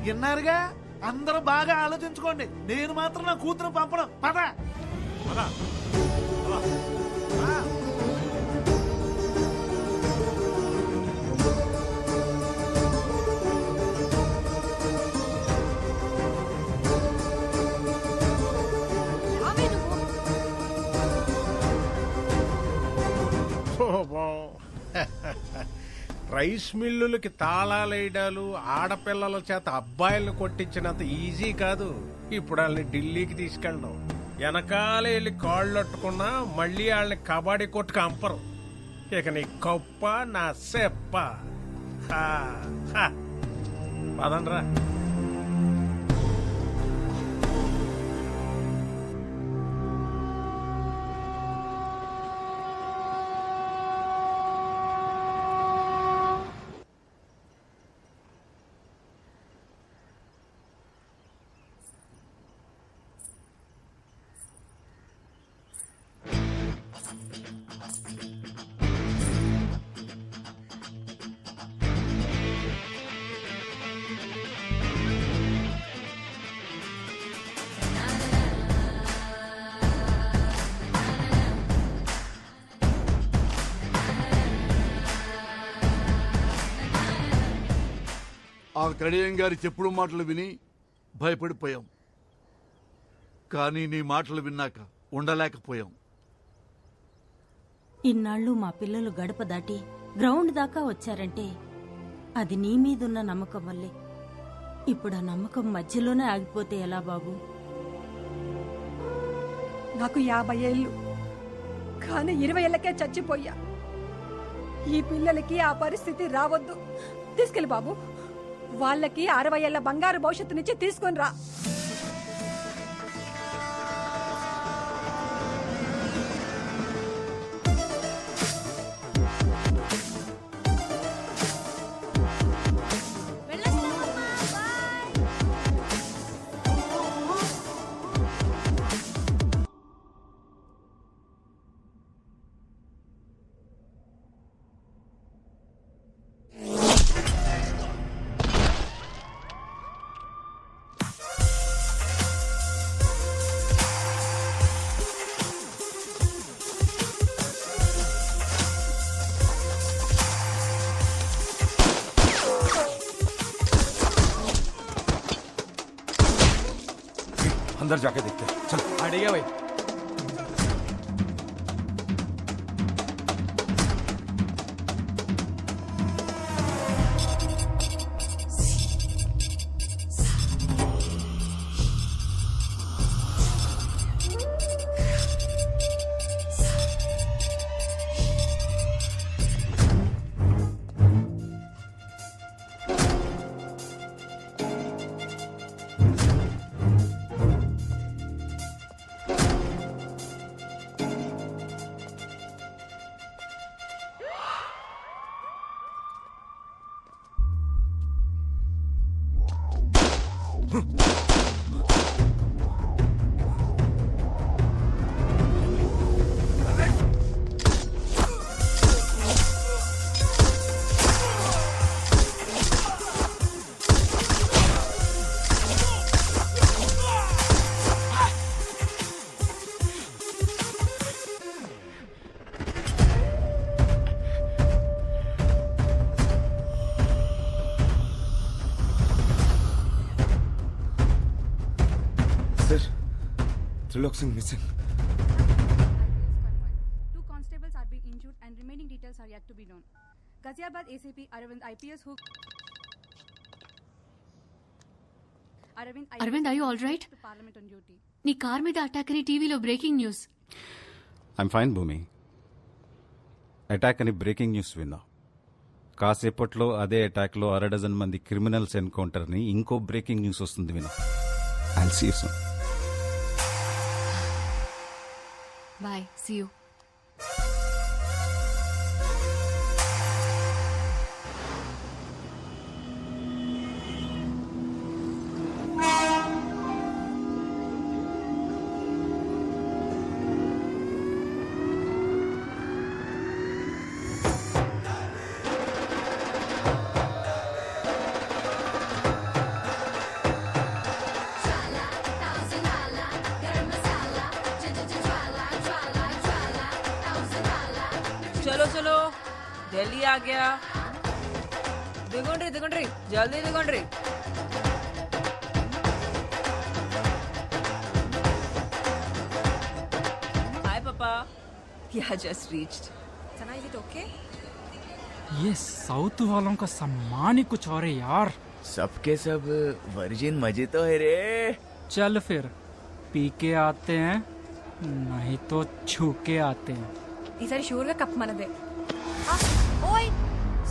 విన్నారుగా, అందరూ బాగా ఆలోచించుకోండి. నేను మాత్రం నా కూతురు పంపడం. పద రైస్ మిల్లులకి తాళాలేయడాలు, ఆడపిల్లల చేత అబ్బాయిలను కొట్టించినంత ఈజీ కాదు ఇప్పుడు వాళ్ళని ఢిల్లీకి తీసుకెళ్ళడం. వెనకాలే వెళ్ళి కాళ్ళొట్టుకున్నా మళ్ళీ వాళ్ళని కబడ్డీ కొట్టుకు అంపరు. ఇక నీ కప్ప నా సెప్ప. పదండ్రా. ఆ కడియం గారి చెప్పుడు మాటలు విని భయపడిపోయాం. కానీ నీ మాటలు విన్నాక ఉండలేకపోయాం. ఇన్నాళ్ళు మా పిల్లలు గడప దాటి గ్రౌండ్ దాకా వచ్చారంటే అది నీ మీదున్న నమ్మకం వల్లే. ఇప్పుడు ఆ నమ్మకం మధ్యలోనే ఆగిపోతే ఎలా బాబు? నాకు 50 ఏళ్ళు, కానీ 20 ఏళ్ళకే చచ్చిపోయా. ఈ పిల్లలకి ఆ పరిస్థితి రావద్దు. తీసుకెళ్ళి బాబు, వాళ్ళకి 60 ఏళ్ల బంగారు భవిష్యత్తునిచ్చి తీసుకొని రా. अंदर जाके देखते हैं। चल अड़िया भाई। Trilok Singh missing. 2 constables are being injured and remaining details are yet to be known. Ghaziabad ACP Arvind IPS who Arvind, are you all right? Parliament on duty. నీ కార్ మీద అటాక్ అని టీవీలో breaking news. I'm fine Bhoomi. Attack అని బ్రేకింగ్ న్యూస్ విన్నా. కాసేపట్లో అదే అటాక్లో 6 మంది క్రిమినల్స్ ఎన్కౌంటర్ని ఇంకో బ్రేకింగ్ న్యూస్ వస్తుంది విన్నా. I'll see you soon. Bye. See you. आ गया दिगुंड्री जल्दी दिगुंड्री हाय पापा Yeah, just reached. Sana, is it okay? ये साउथ वालों का सम्मान ही कुछ और है यार। सबके सब वर्जिन मजे तो है रे। चल फिर पी के आते हैं, नहीं तो छू के आते हैं। ఈసారి షూర్ గా కప్ మనదే. ఓయ్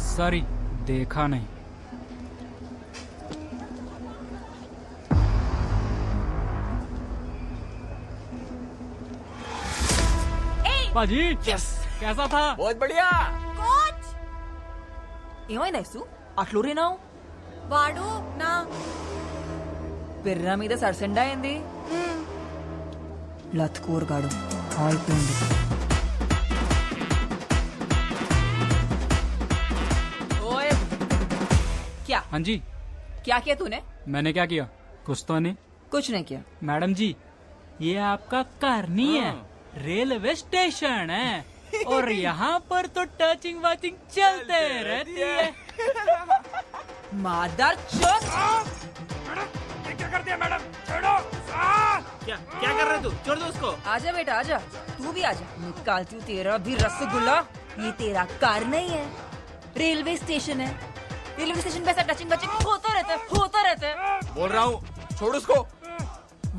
सॉरी देखा नहीं। पाजी यस कैसा था? बहुत बढ़िया। కోచ్ ఏమైంది ఐసు అట్లూరినావు వాడు నా పిర్ర మీద సరసెండా అయింది లత్కూరగాడు అయిపోయింది ओए क्या हाँ जी क्या किया तूने? मैंने क्या किया? कुछ तो नहीं। कुछ नहीं किया। मैडम जी ये आपका घर नहीं है, रेलवे स्टेशन है और यहाँ पर तो टचिंग वाचिंग चलते रहती है। मादर चोद क्या कर दिया मैडम? छोड़ो। क्या कर रहे तू? छोड़ दो उसको। आजा बेटा आजा, तू भी आजा। निकालती हूँ तेरा भी रसगुल्ला। ये तेरा कार नहीं है, रेलवे स्टेशन है। रेलवे स्टेशन पे ऐसा टचिंग बचिंग होता रहता है। बोल रहा हूँ छोड़ उसको।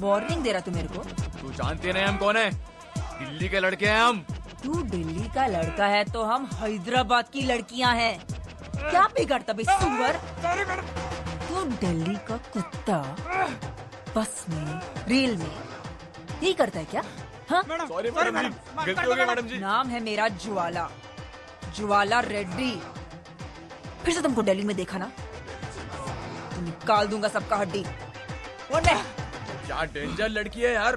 वार्निंग दे रहा तू मेरे को? तू जानती नहीं हम कौन है? दिल्ली के लड़के हैं हम। तू दिल्ली का लड़का है तो हम हैदराबाद की लड़कियां हैं। क्या बिगड़ता बे सुअर? तू दिल्ली का कुत्ता बस में रेल में यही करता है क्या? हाँ? सॉरी मैडम जी, गलती हो गई मैडम जी। नाम है मेरा ज्वाला, ज्वाला रेड्डी। फिर से तुमको दिल्ली में देखा ना तो निकाल दूंगा सबका हड्डी। क्या डेंजर लड़की है यार।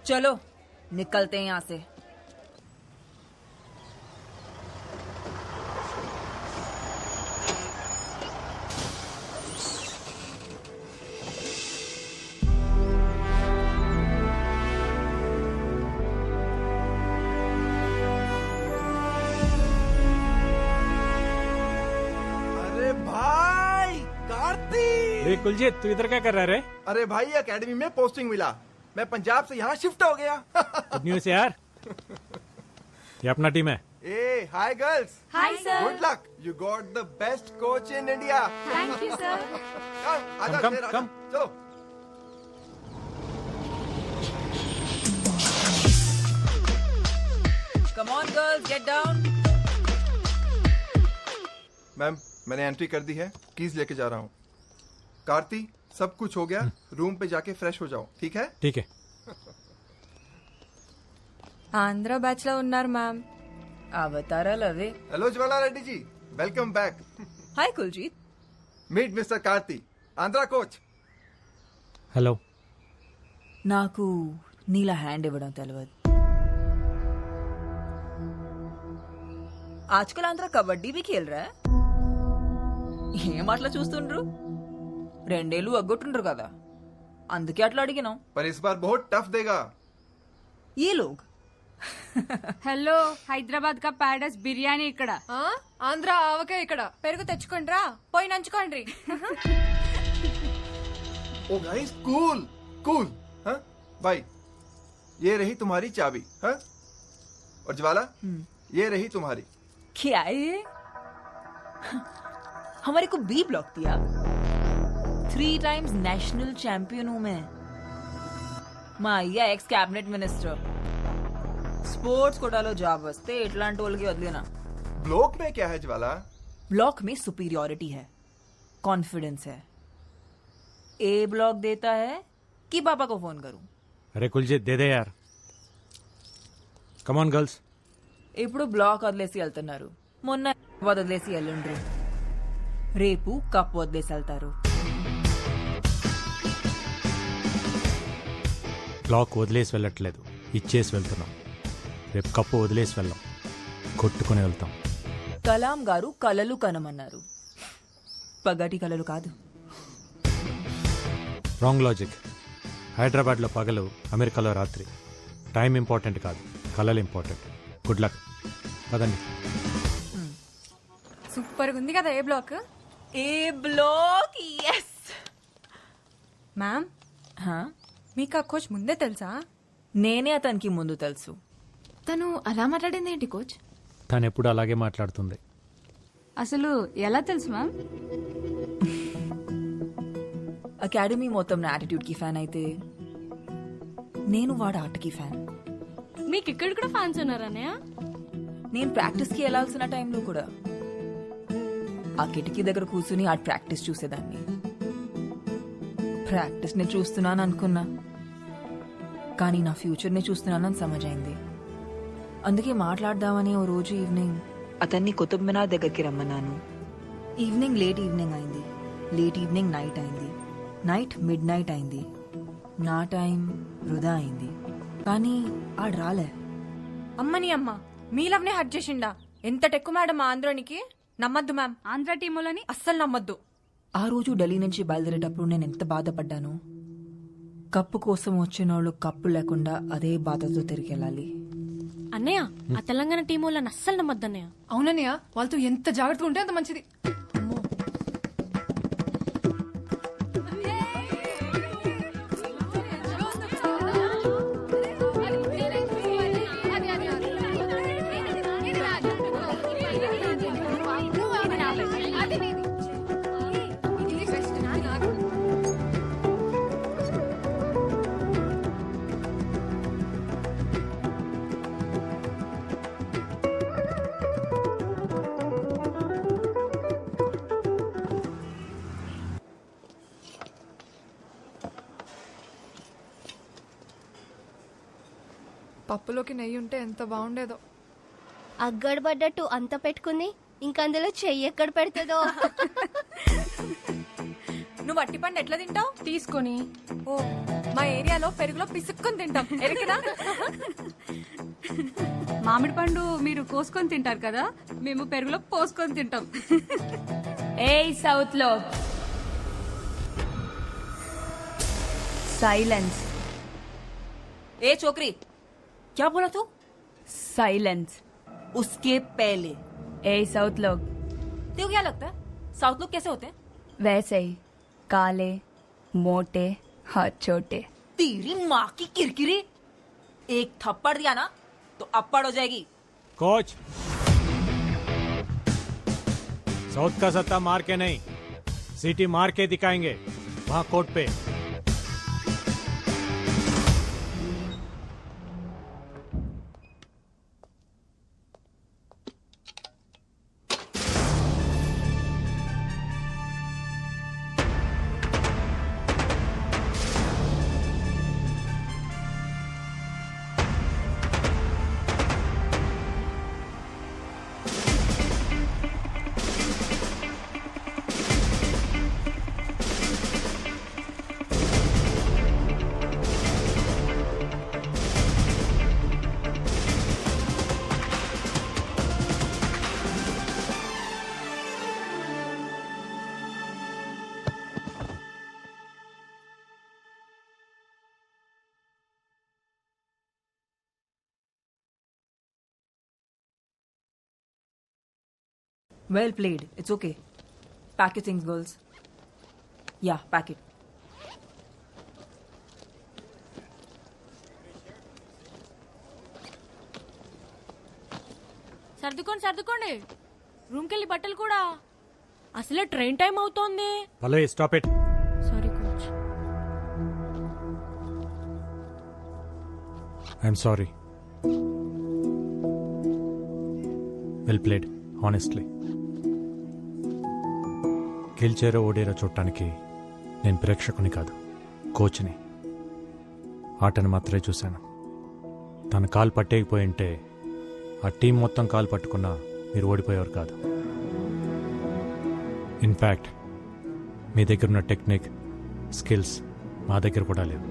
चलो निकलते हैं यहाँ से। अरे भाई कार्तिक! कुलजीत तू इधर क्या कर रहा है रे? अरे भाई एकेडमी में पोस्टिंग मिला, मैं पंजाब से यहाँ शिफ्ट हो गया। गुड न्यूज़ यार। ये अपना टीम है। ए hi girls. Hi, sir. Good luck, you got the best coach in India. Thank you, sir. आजा Come, शेर, आजा। come. चलो। Come on girls, get down. Ma'am मैंने एंट्री कर दी है, कीज लेके जा रहा हूँ। कार्ती सब कुछ हो गया, रूम पे जाके फ्रेश हो जाओ, ठीक है? ठीक है। ఆంధ్ర బ్యాచ్ లో ఉన్నారు మ్యామ్. అవతారాలు అవే. Hello Jwala Reddy ji, welcome back. Hi Kuljeet. Meet mister Karti, Andhra coach. Hello. నాకు నీలా హ్యాండ్ ఇవ్వడం తెలియదు. ఆజ్కల్ ఆంధ్ర కబడ్డీ भी खेल रहा है. ఏం అట్లా చూస్తుండ్రు? రెండేళ్ళు అగ్గొట్టుండ్రు కదా, అందుకే అట్లా అడిగినాం. पर इस बार बहुत टफ देगा। ये लोग హలో హైదరాబాద్ కా ప్యాడస్ బిర్యానీ ఇక్కడ. ఆంధ్ర ఆవకే ఇక్కడ పెరుగు తెచ్చుకోండి రా, పోయి నంచుకోండి. ओ गाइस कूल कूल। हाँ भाई ये रही तुम्हारी चाबी। हाँ और ज्वाला ये रही तुम्हारी। क्या है ये? हमारे को बी ब्लॉक दिया। 3 टाइम्स नेशनल चैंपियन हूं मैं। మా అయ్య ఎక్స్ క్యాబినెట్ మినిస్టర్. స్పోర్ట్స్ కోటాలో జాబ్ వస్తే ఇట్లాంటి వాళ్ళకి వదిలేనా. ब्लॉक में क्या है ज्वाला? ब्लॉक में सुपीरियोरिटी है, कॉन्फिडेंस है। ए ब्लॉक देता है कि पापा को फोन करूं? अरे कुलजीत दे दे यार। Come on girls. ఇప్పుడు బ్లాక్ వదిలేసి వెళ్తున్నారు, మొన్న వదిలేసి వెళ్ళండ్రు, రేపు కప్ వదిలేసి వెళ్తారు. బ్లాక్ వదిలేసి వెళ్ళట్లేదు, ఇచ్చేసి వెళ్తున్నాం. రేపు కప్పు వదిలేసి వెళ్ళాం, కొట్టుకుని వెళ్తాం. కలాం గారు కలలు కనమన్నారు, పగటి కలలు కాదు. Wrong logic. హైదరాబాద్లో పగలు, అమెరికాలో రాత్రి. టైం ఇంపార్టెంట్ కాదు, కలలు ఇంపార్టెంట్. Good luck. పదండి. సూపర్ ఉంది కదా ఏ బ్లాక్? ఏ బ్లాక్? ఎస్ మ్యామ్, మీకు ఆ కోచ్ ముందే తెలుసా? నేనే అతనికి ముందు తెలుసు. తను అలా మాట్లాడింది ఏంటి కోచ్? తను ఎప్పుడు అలాగే మాట్లాడుతుంది. అసలు ఎలా తెలుసు మ్యామ్? అకాడమీ మొత్తం నా యాటిట్యూడ్ కి ఫ్యాన్ అయితే నేను వాడు ఆటకి ఫ్యాన్. మీకు ఇక్కడ కూడా ఫ్యాన్స్ ఉన్నారన్నయ్య? నేను ప్రాక్టీస్ కి వెళ్లాల్సిన టైంలో కూడా ఆ కిటికీ దగ్గర కూర్చుని ఆ ప్రాక్టీస్ చూసేదాన్ని. ప్రాక్టీస్ ని చూస్తున్నాను అనుకున్నా, కానీ నా ఫ్యూచర్ ని చూస్తున్నానని సమజైంది. అందుకే మాట్లాడదామని ఓ రోజు ఈవినింగ్ అతన్ని కుతుబ్ మినార్ దగ్గరికి రమ్మన్నాను. ఈవినింగ్ లేట్ ఈవినింగ్ అయింది, లేట్ ఈవినింగ్ నైట్ అయింది, నైట్ మిడ్ నైట్ అయింది, నా టైం వృధా అయింది. కానీ ఆడు రాలే. అమ్మని అమ్మ, మీ లవ్నే హట్ చేసిండా? ఎంత టెక్కు మేడం ఆంధ్రానికి. నమ్మద్దు మ్యామ్, ఆంధ్ర టీములని అస్సలు నమ్మద్దు. ఆ రోజు ఢిల్లీ నుంచి బయలుదేరేటప్పుడు నేను ఎంత బాధపడ్డాను. కప్పు కోసం వచ్చిన వాళ్ళు కప్పు లేకుండా అదే బాధతో తిరిగి వెళ్ళాలి. అన్నయ్య, ఆ తెలంగాణ టీం వాళ్ళని అస్సలు నమ్మద్దు అన్నయ్య. అవునన్నయ్య, వాళ్ళతో ఎంత జాగ్రత్తగా ఉంటే అంత మంచిది. పప్పులోకి నెయ్యి ఉంటే ఎంత బాగుండేదో. అగ్గడబడ్డట్టు అంత పెట్టుకుంది, ఇంకందులో చెయ్యి ఎక్కడ పెడుతుందో. నువ్వు అట్టి పండు ఎట్లా తింటావు? తీసుకొని. ఓ, మా ఏరియాలో పెరుగులో పిసుక్కొని తింటాం. ఎరికనా? మామిడి పండు మీరు కోసుకొని తింటారు కదా, మేము పెరుగులో పోసుకొని తింటాం. ఏ సౌత్ లో साइलेंस. ए छोकरी, क्या बोला तू? साइलेंस. उसके पहले ए साउथ लोग. तेरे को क्या लगता है साउथ लोग कैसे होते हैं? वैसे ही, काले, मोटे, हाथ छोटे. तेरी माँ की किरकिरी. एक थप्पड़ दिया ना तो अप्पड़ हो जाएगी. कोच, साउथ का सत्ता मार के नहीं, सिटी मार के दिखाएंगे वहां कोर्ट पे. Well played. It's okay. Pack your things, girls. Yeah, pack it. సర్దుకోండి రూమ్కి వెళ్ళి బట్టలు కూడా. అసలే ట్రైన్ టైం అవుతోంది. Pallavi, stop it. Sorry coach. I'm sorry. Well played, honestly. గెలిచారో ఓడేరో చూడటానికి నేను ప్రేక్షకుని కాదు, కోచ్ని. ఆటను మాత్రమే చూశాను. తన కాలు పట్టేయకపోయింటే ఆ టీం మొత్తం కాలు పట్టుకున్నా మీరు ఓడిపోయేవారు కాదు. ఇన్ఫ్యాక్ట్ మీ దగ్గర ఉన్న టెక్నిక్, స్కిల్స్ మా దగ్గర కూడా లేవు.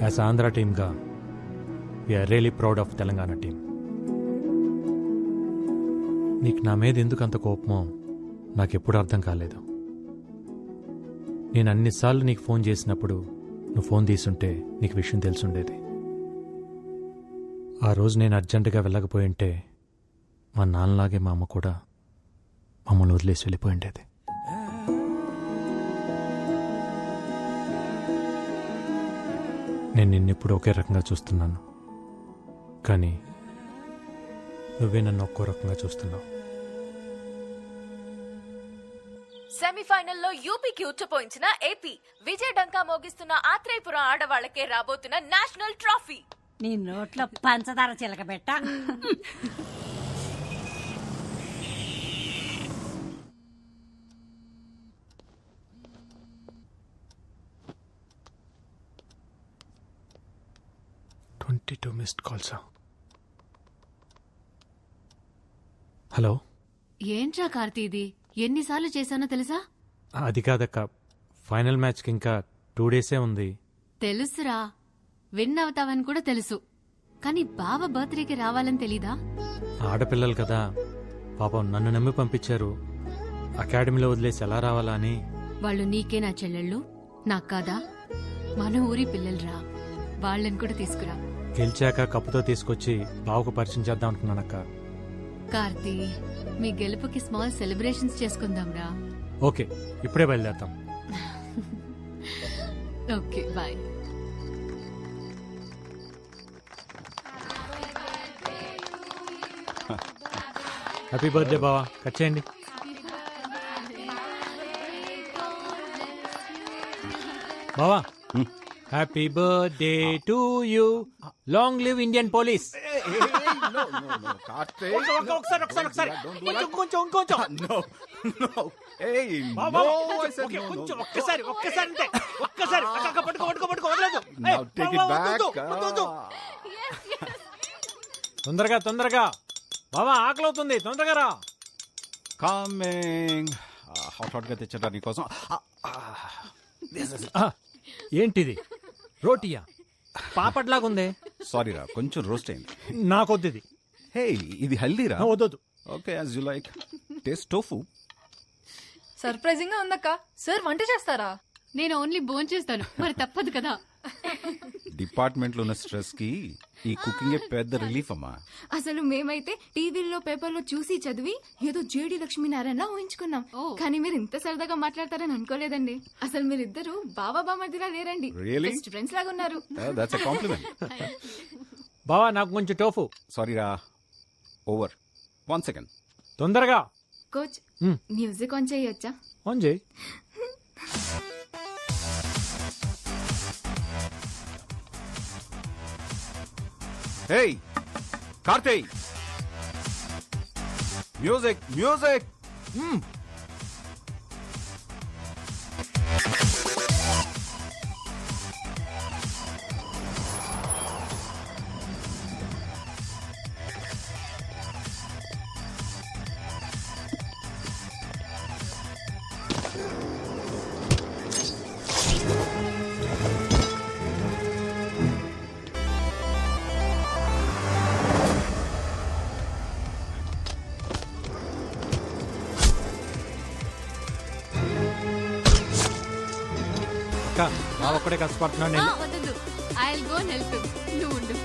యాజ్ ఆంధ్ర టీమ్గా we are really proud of Telangana team. నీకు నా మీద ఎందుకు అంత కోపమో నాకెప్పుడు అర్థం కాలేదు. నేను అన్నిసార్లు నీకు ఫోన్ చేసినప్పుడు నువ్వు ఫోన్ తీసుంటే నీకు విషయం తెలుసుండేది. ఆ రోజు నేను అర్జెంటుగా వెళ్ళకపోయి ఉంటే మా నాన్నలాగే మా అమ్మ కూడా మమ్మల్ని వదిలేసి వెళ్ళిపోయి ఉండేది. నేను నిన్నెప్పుడు ఒకే రకంగా చూస్తున్నాను, కానీ నువ్వే నన్ను ఒక్కో రకంగా చూస్తున్నావు. సెమీఫైనల్లో యూపీకి ఉచ్చపోయించిన ఏపీ, విజయ్ డంకా మోగిస్తున్న ఆత్రేయపురం ఆడవాళ్లకే రాబోతున్న నేషనల్ ట్రోఫీ. నీ నోట్లో పంచదార చిలకబెట్ట. మిస్డ్ కాల్సా? హలో, ఏంట్రా కార్తీ ఇది? ఎన్నిసార్లు చేశానో తెలుసా? అది కాదక్క, ఫైనల్ మ్యాచ్కి ఇంకా 2 డేసే ఉంది. తెలుసురా, విన్ అవుతావని కూడా తెలుసు, కానీ బావ బర్త్డేకి రావాలని తెలీదా? ఆడపిల్లలు కదా పాపం, నన్ను నమ్మి పంపించారు. అకాడమీలో వదిలేసి ఎలా రావాలా అని. వాళ్ళు నీకే నా చెల్లెళ్ళు, నాకు కాదా? మన ఊరి పిల్లలురా, వాళ్ళని కూడా తీసుకురా. గెలిచాక కప్పుతో తీసుకొచ్చి బావకు పరిచయం చేద్దాం అనుకున్నానక్క. కార్తీ, మీ గెలుపుకి స్మాల్ సెలబ్రేషన్స్ చేసుకుందాంరా. ఓకే, ఇప్పుడే బయలుదేరతాం. Okay, bye. హ్యాపీ బర్త్డే బావా, కట్ చేయండి. బావా, happy birthday to you, long live Indian police. తొందరగా తొందరగా బావా, ఆకలి అవుతుంది, తొందరగా రా. కమింగ్. హాట్ గా తెచ్చరా నీకోసం. ఏంటిది, రోటీయా? పాపట్లాగుంది. సారీ రా, కొంచెం రోస్ట్ అయింది. నాకొద్దు ఇది. హే, ఇది హెల్దీరా. వద్దు. Okay, as you like. Taste tofu. Surprising గా ఉందక్క. సార్ వంట చేస్తారా? నేను ఓన్లీ భోంచేస్తాను, మరి తప్పదు కదా. డిపార్ట్మెంట్ లో ఉన్న స్ట్రెస్ కి ఈ కుకింగ్ పెద్ద రిలీఫ్ అమ్మా. అసలు మేమైతే టీవీలో పేపర్లో చూసి చదివి ఏదో జేడి లక్ష్మీనారాయణ ఊహించుకున్నాం, కానీ మీరు ఇంత సరదాగా మాట్లాడతారని అనుకోలేదండి. అసలు మీరిద్దరు బావా బామర్దిలా లేరండి, Really? బెస్ట్ ఫ్రెండ్స్ లాగా ఉన్నారు. That's a compliment. బావా, నాకు కొంచెం టోఫు. సారీ రా, ఓవర్. 1 సెకండ్. తొందరగా. కోచ్, మ్యూజిక్ ఆన్ చేయొచ్చా? ఆన్ చేయి. హే కార్తీక్, మ్యూజిక్ మ్యూజిక్. అక్క, బావ ఒక్కడే కష్టపడుతున్నాను నేను. వద్దు, I will go and help him. నువ్వు ఉండు.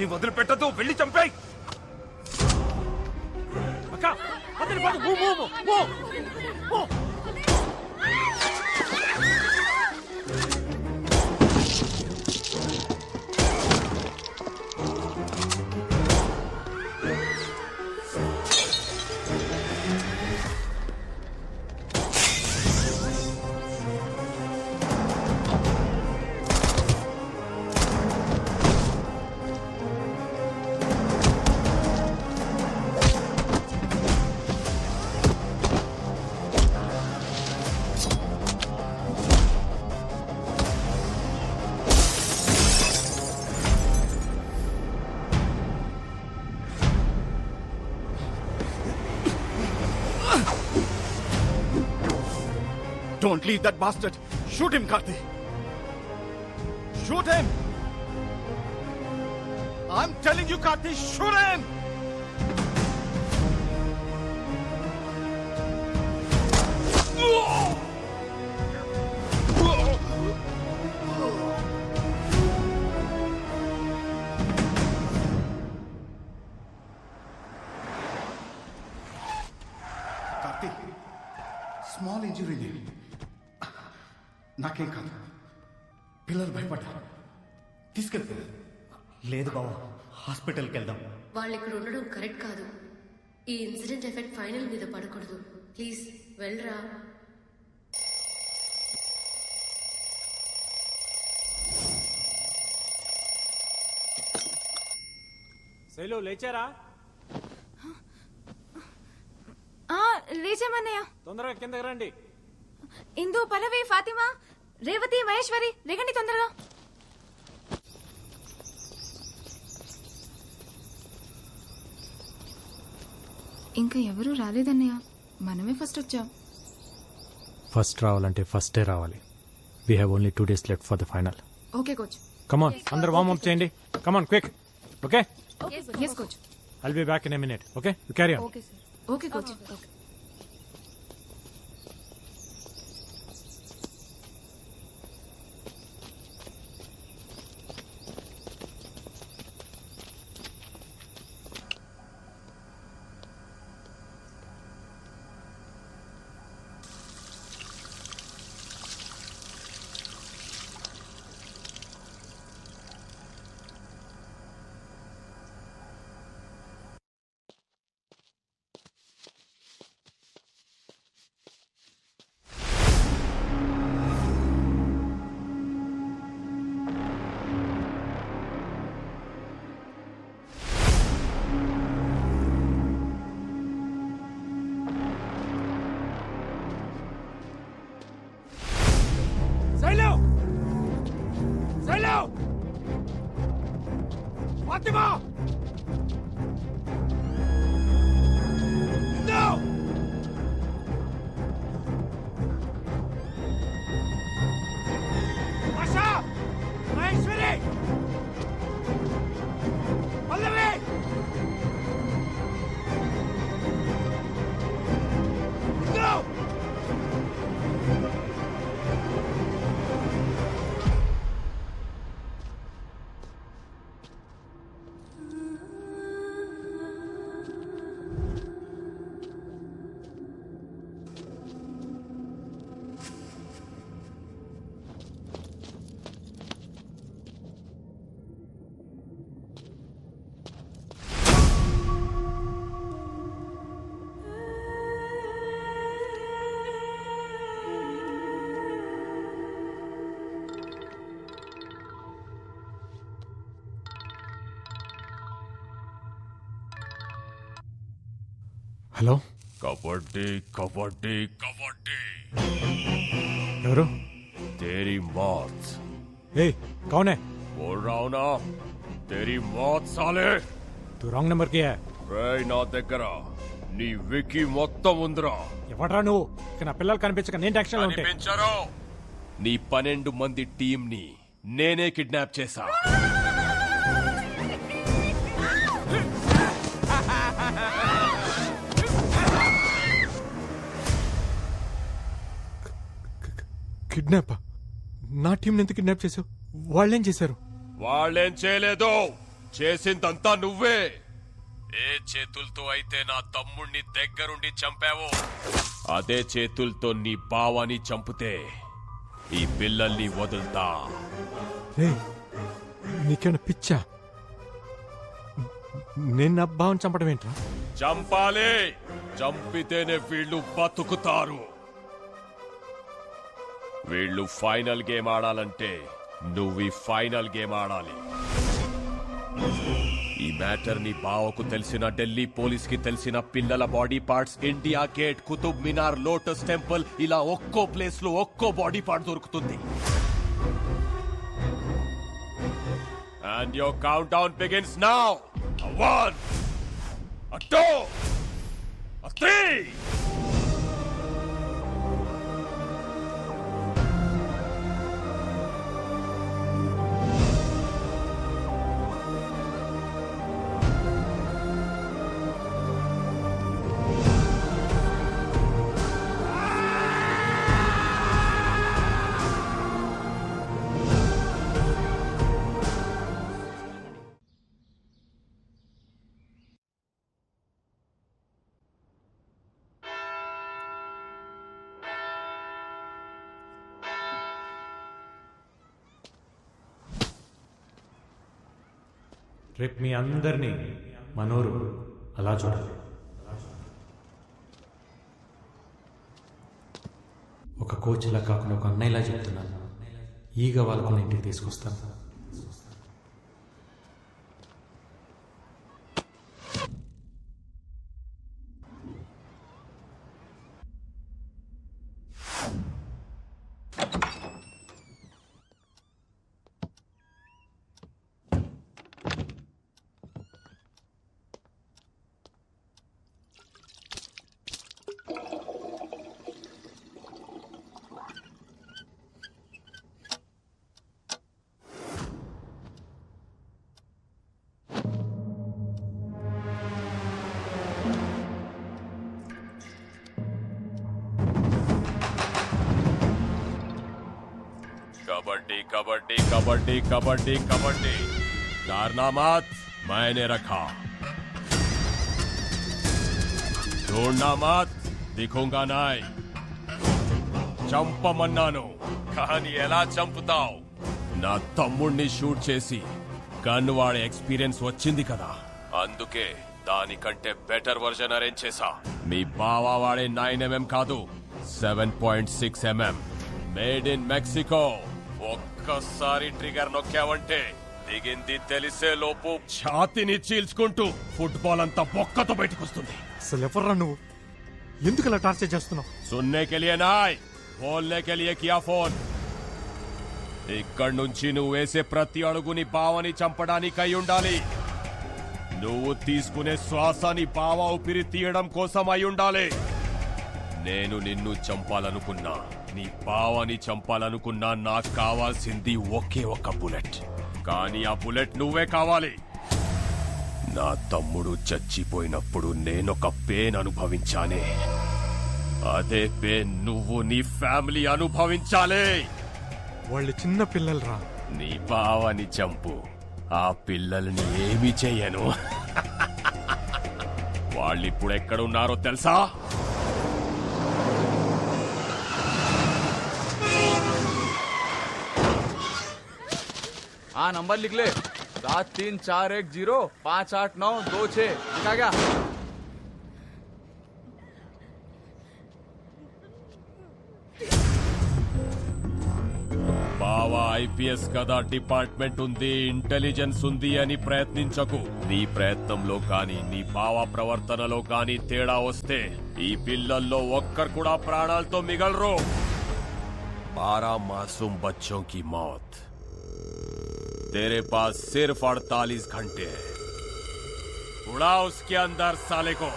వాడిని వదిలిపెట్టదు, వెళ్ళి చంపేయ్. అక్క అతని పడు, move move move move. Don't leave that bastard. Shoot him, Karthi. Shoot him. I'm telling you, Karthi, shoot him. Karthi, small injury there. నాకేం కాదు, పిల్లలు భయపడ్డారు, తీసుకెళ్తా. లేదు బావా, హాస్పిటల్కి వెళ్దాం. వాళ్ళు ఇక్కడ ఉండడం కరెక్ట్ కాదు. ఈ ఇన్సిడెంట్ ఎఫెక్ట్ ఫైనల్ మీద పడకూడదు. ప్లీజ్ వెళ్ళరా. శైలు లేచారా? లేచామన్నయ్య. తొందరగా కిందకి రండి. ఇందు, పల్లవి, ఫాతిమా, రేవతి, మహేశ్వరి, రేగండి తొందరగా. ఇంకా ఎవరూ రాలేదన్నయ్య, మనమే ఫస్ట్ వచ్చాం. ఫస్ట్ రావాలంటే ఫస్టే రావాలి. We have only 2 days left for the final. Okay coach. Come on, అందరు వార్మ్ అప్ చేయండి. Come on quick. Okay, yes coach. I'll be back in a minute. Okay, you carry on. Okay sir. Okay coach. Okay. Fatima! Indu! Asha! Maheshwari! Pallavi! Indu! Hello. Kabaddi kabaddi kabaddi. ఎవరు? तेरी मौत. ఏ कौन है? बोल रहा हूं ना, तेरी मौत साले. तू रॉन्ग नंबर की है. రేయ్ నా దగ్గర నీ వికీ మొత్తం ఉందిరా. ఎవడ్రా నువ్వు? ఇక నా పిల్లలు కనిపించక నేను టెన్షన్ లో ఉంటే. కనిపించరు. నీ 12 మంది టీం ని నేనే కిడ్నాప్ చేశా. కిడ్నాప్? నా టీం ఎందుకు కిడ్నాప్ చేసావు? వాళ్ళేం చేశారు? వాళ్ళేం చేయలేదు, చేసిందంతా నువ్వే. ఏ చేతులతో అయితే నా తమ్ముణ్ణి దగ్గరుండి చంపావో అదే చేతులతో నీ బావని చంపితే ఈ పిల్లల్ని వదులుతా. నీకేమైనా పిచ్చా? నేను నా బావని చంపడం ఏంట్రా? చంపాలి. చంపితేనే వీళ్ళు బతుకుతారు. వీళ్ళు ఫైనల్ గేమ్ ఆడాలంటే నువ్వు ఈ ఫైనల్ గేమ్ ఆడాలి. ఈ మ్యాటర్ ని బావకు తెలిసిన, ఢిల్లీ పోలీస్ కి తెలిసిన, పిల్లల body parts India Gate, Qutub Minar, Lotus Temple ఇలా ఒక్కో ప్లేస్ లో ఒక్కో బాడీ పార్ట్ దొరుకుతుంది. And your countdown begins now. A 1, a 2, a 3. రేపు మీ అందరినీ మనోరు అలా చూడాలి. ఒక కోచ్లా కాకుండా ఒక అన్నయ్యలా చెప్తున్నాను. ఈగ వాళ్ళకు ఇంటికి తీసుకొస్తాను. कबड्डी कबड्डी कबड्डी कबड्डी कबड्डी कारनामात मैंने रखा, ढूंढना मत, दिखूंगा नहीं. చంపమన్నాను కానీ ఎలా చంపుతావు? నా తమ్ముణ్ణి షూట్ చేసి గన్ వాడే ఎక్స్పీరియన్స్ వచ్చింది కదా, అందుకే దానికంటే బెటర్ వర్జన్ అరేంజ్ చేశా. మీ బావా వాడే 9mm కాదు, 7.6mm మేడ్ ఇన్ మెక్సికో. ఒక్కసారి ట్రిగర్ నొక్కావంటే దిగింది తెలిసే లోపు ఛాతిని చీల్చుకుంటూ ఫుట్బాల్ అంతా బొక్కతో బయటకు వస్తుంది. అసలు ఎవర్రా నువ్వు? ఎందుకు అలా టార్చర్ చేస్తున్నావు? సున్నే కే లియే నాయ్, బోల్నే కే లియే కియా ఫోన్. ఇక్కడి నుంచి నువ్వు వేసే ప్రతి అడుగుని బావని చంపడానికి అయి ఉండాలి. నువ్వు తీసుకునే శ్వాసని బావ ఊపిరి తీయడం కోసం అయి ఉండాలి. నేను నిన్ను చంపాలనుకున్నా, నీ బావని చంపాలనుకున్నా, నాకు కావాల్సింది ఒకే ఒక బుల్లెట్. కానీ ఆ బుల్లెట్ నువ్వే కావాలి. నా తమ్ముడు చచ్చిపోయినప్పుడు నేనొక పెయిన్ అనుభవించానే, అదే పెయిన్ నువ్వు నీ ఫ్యామిలీ అనుభవించాలి. వాళ్ళు చిన్న పిల్లలు రా. నీ బావని చంపు, ఆ పిల్లల్ని ఏమి చెయ్యను. వాళ్ళిప్పుడు ఎక్కడున్నారో తెలుసా? हाँ नंबर लिख ले, 7341058926. लिखा क्या? బావా ఐపీఎస్ కదా, డిపార్ట్మెంట్ ఉంది, ఇంటెలిజెన్స్ ఉంది అని ప్రయత్నించకు. నీ ప్రయత్నంలో కానీ నీ బావా ప్రవర్తనలో కానీ తేడా వస్తే ఈ పిల్లల్లో ఒక్కరు కూడా ప్రాణాలతో మిగలరు. 12 मासूम बच्चों की मौत, तेरे पास सिर्फ 48 घंटे है. उड़ा उसके अंदर साले को.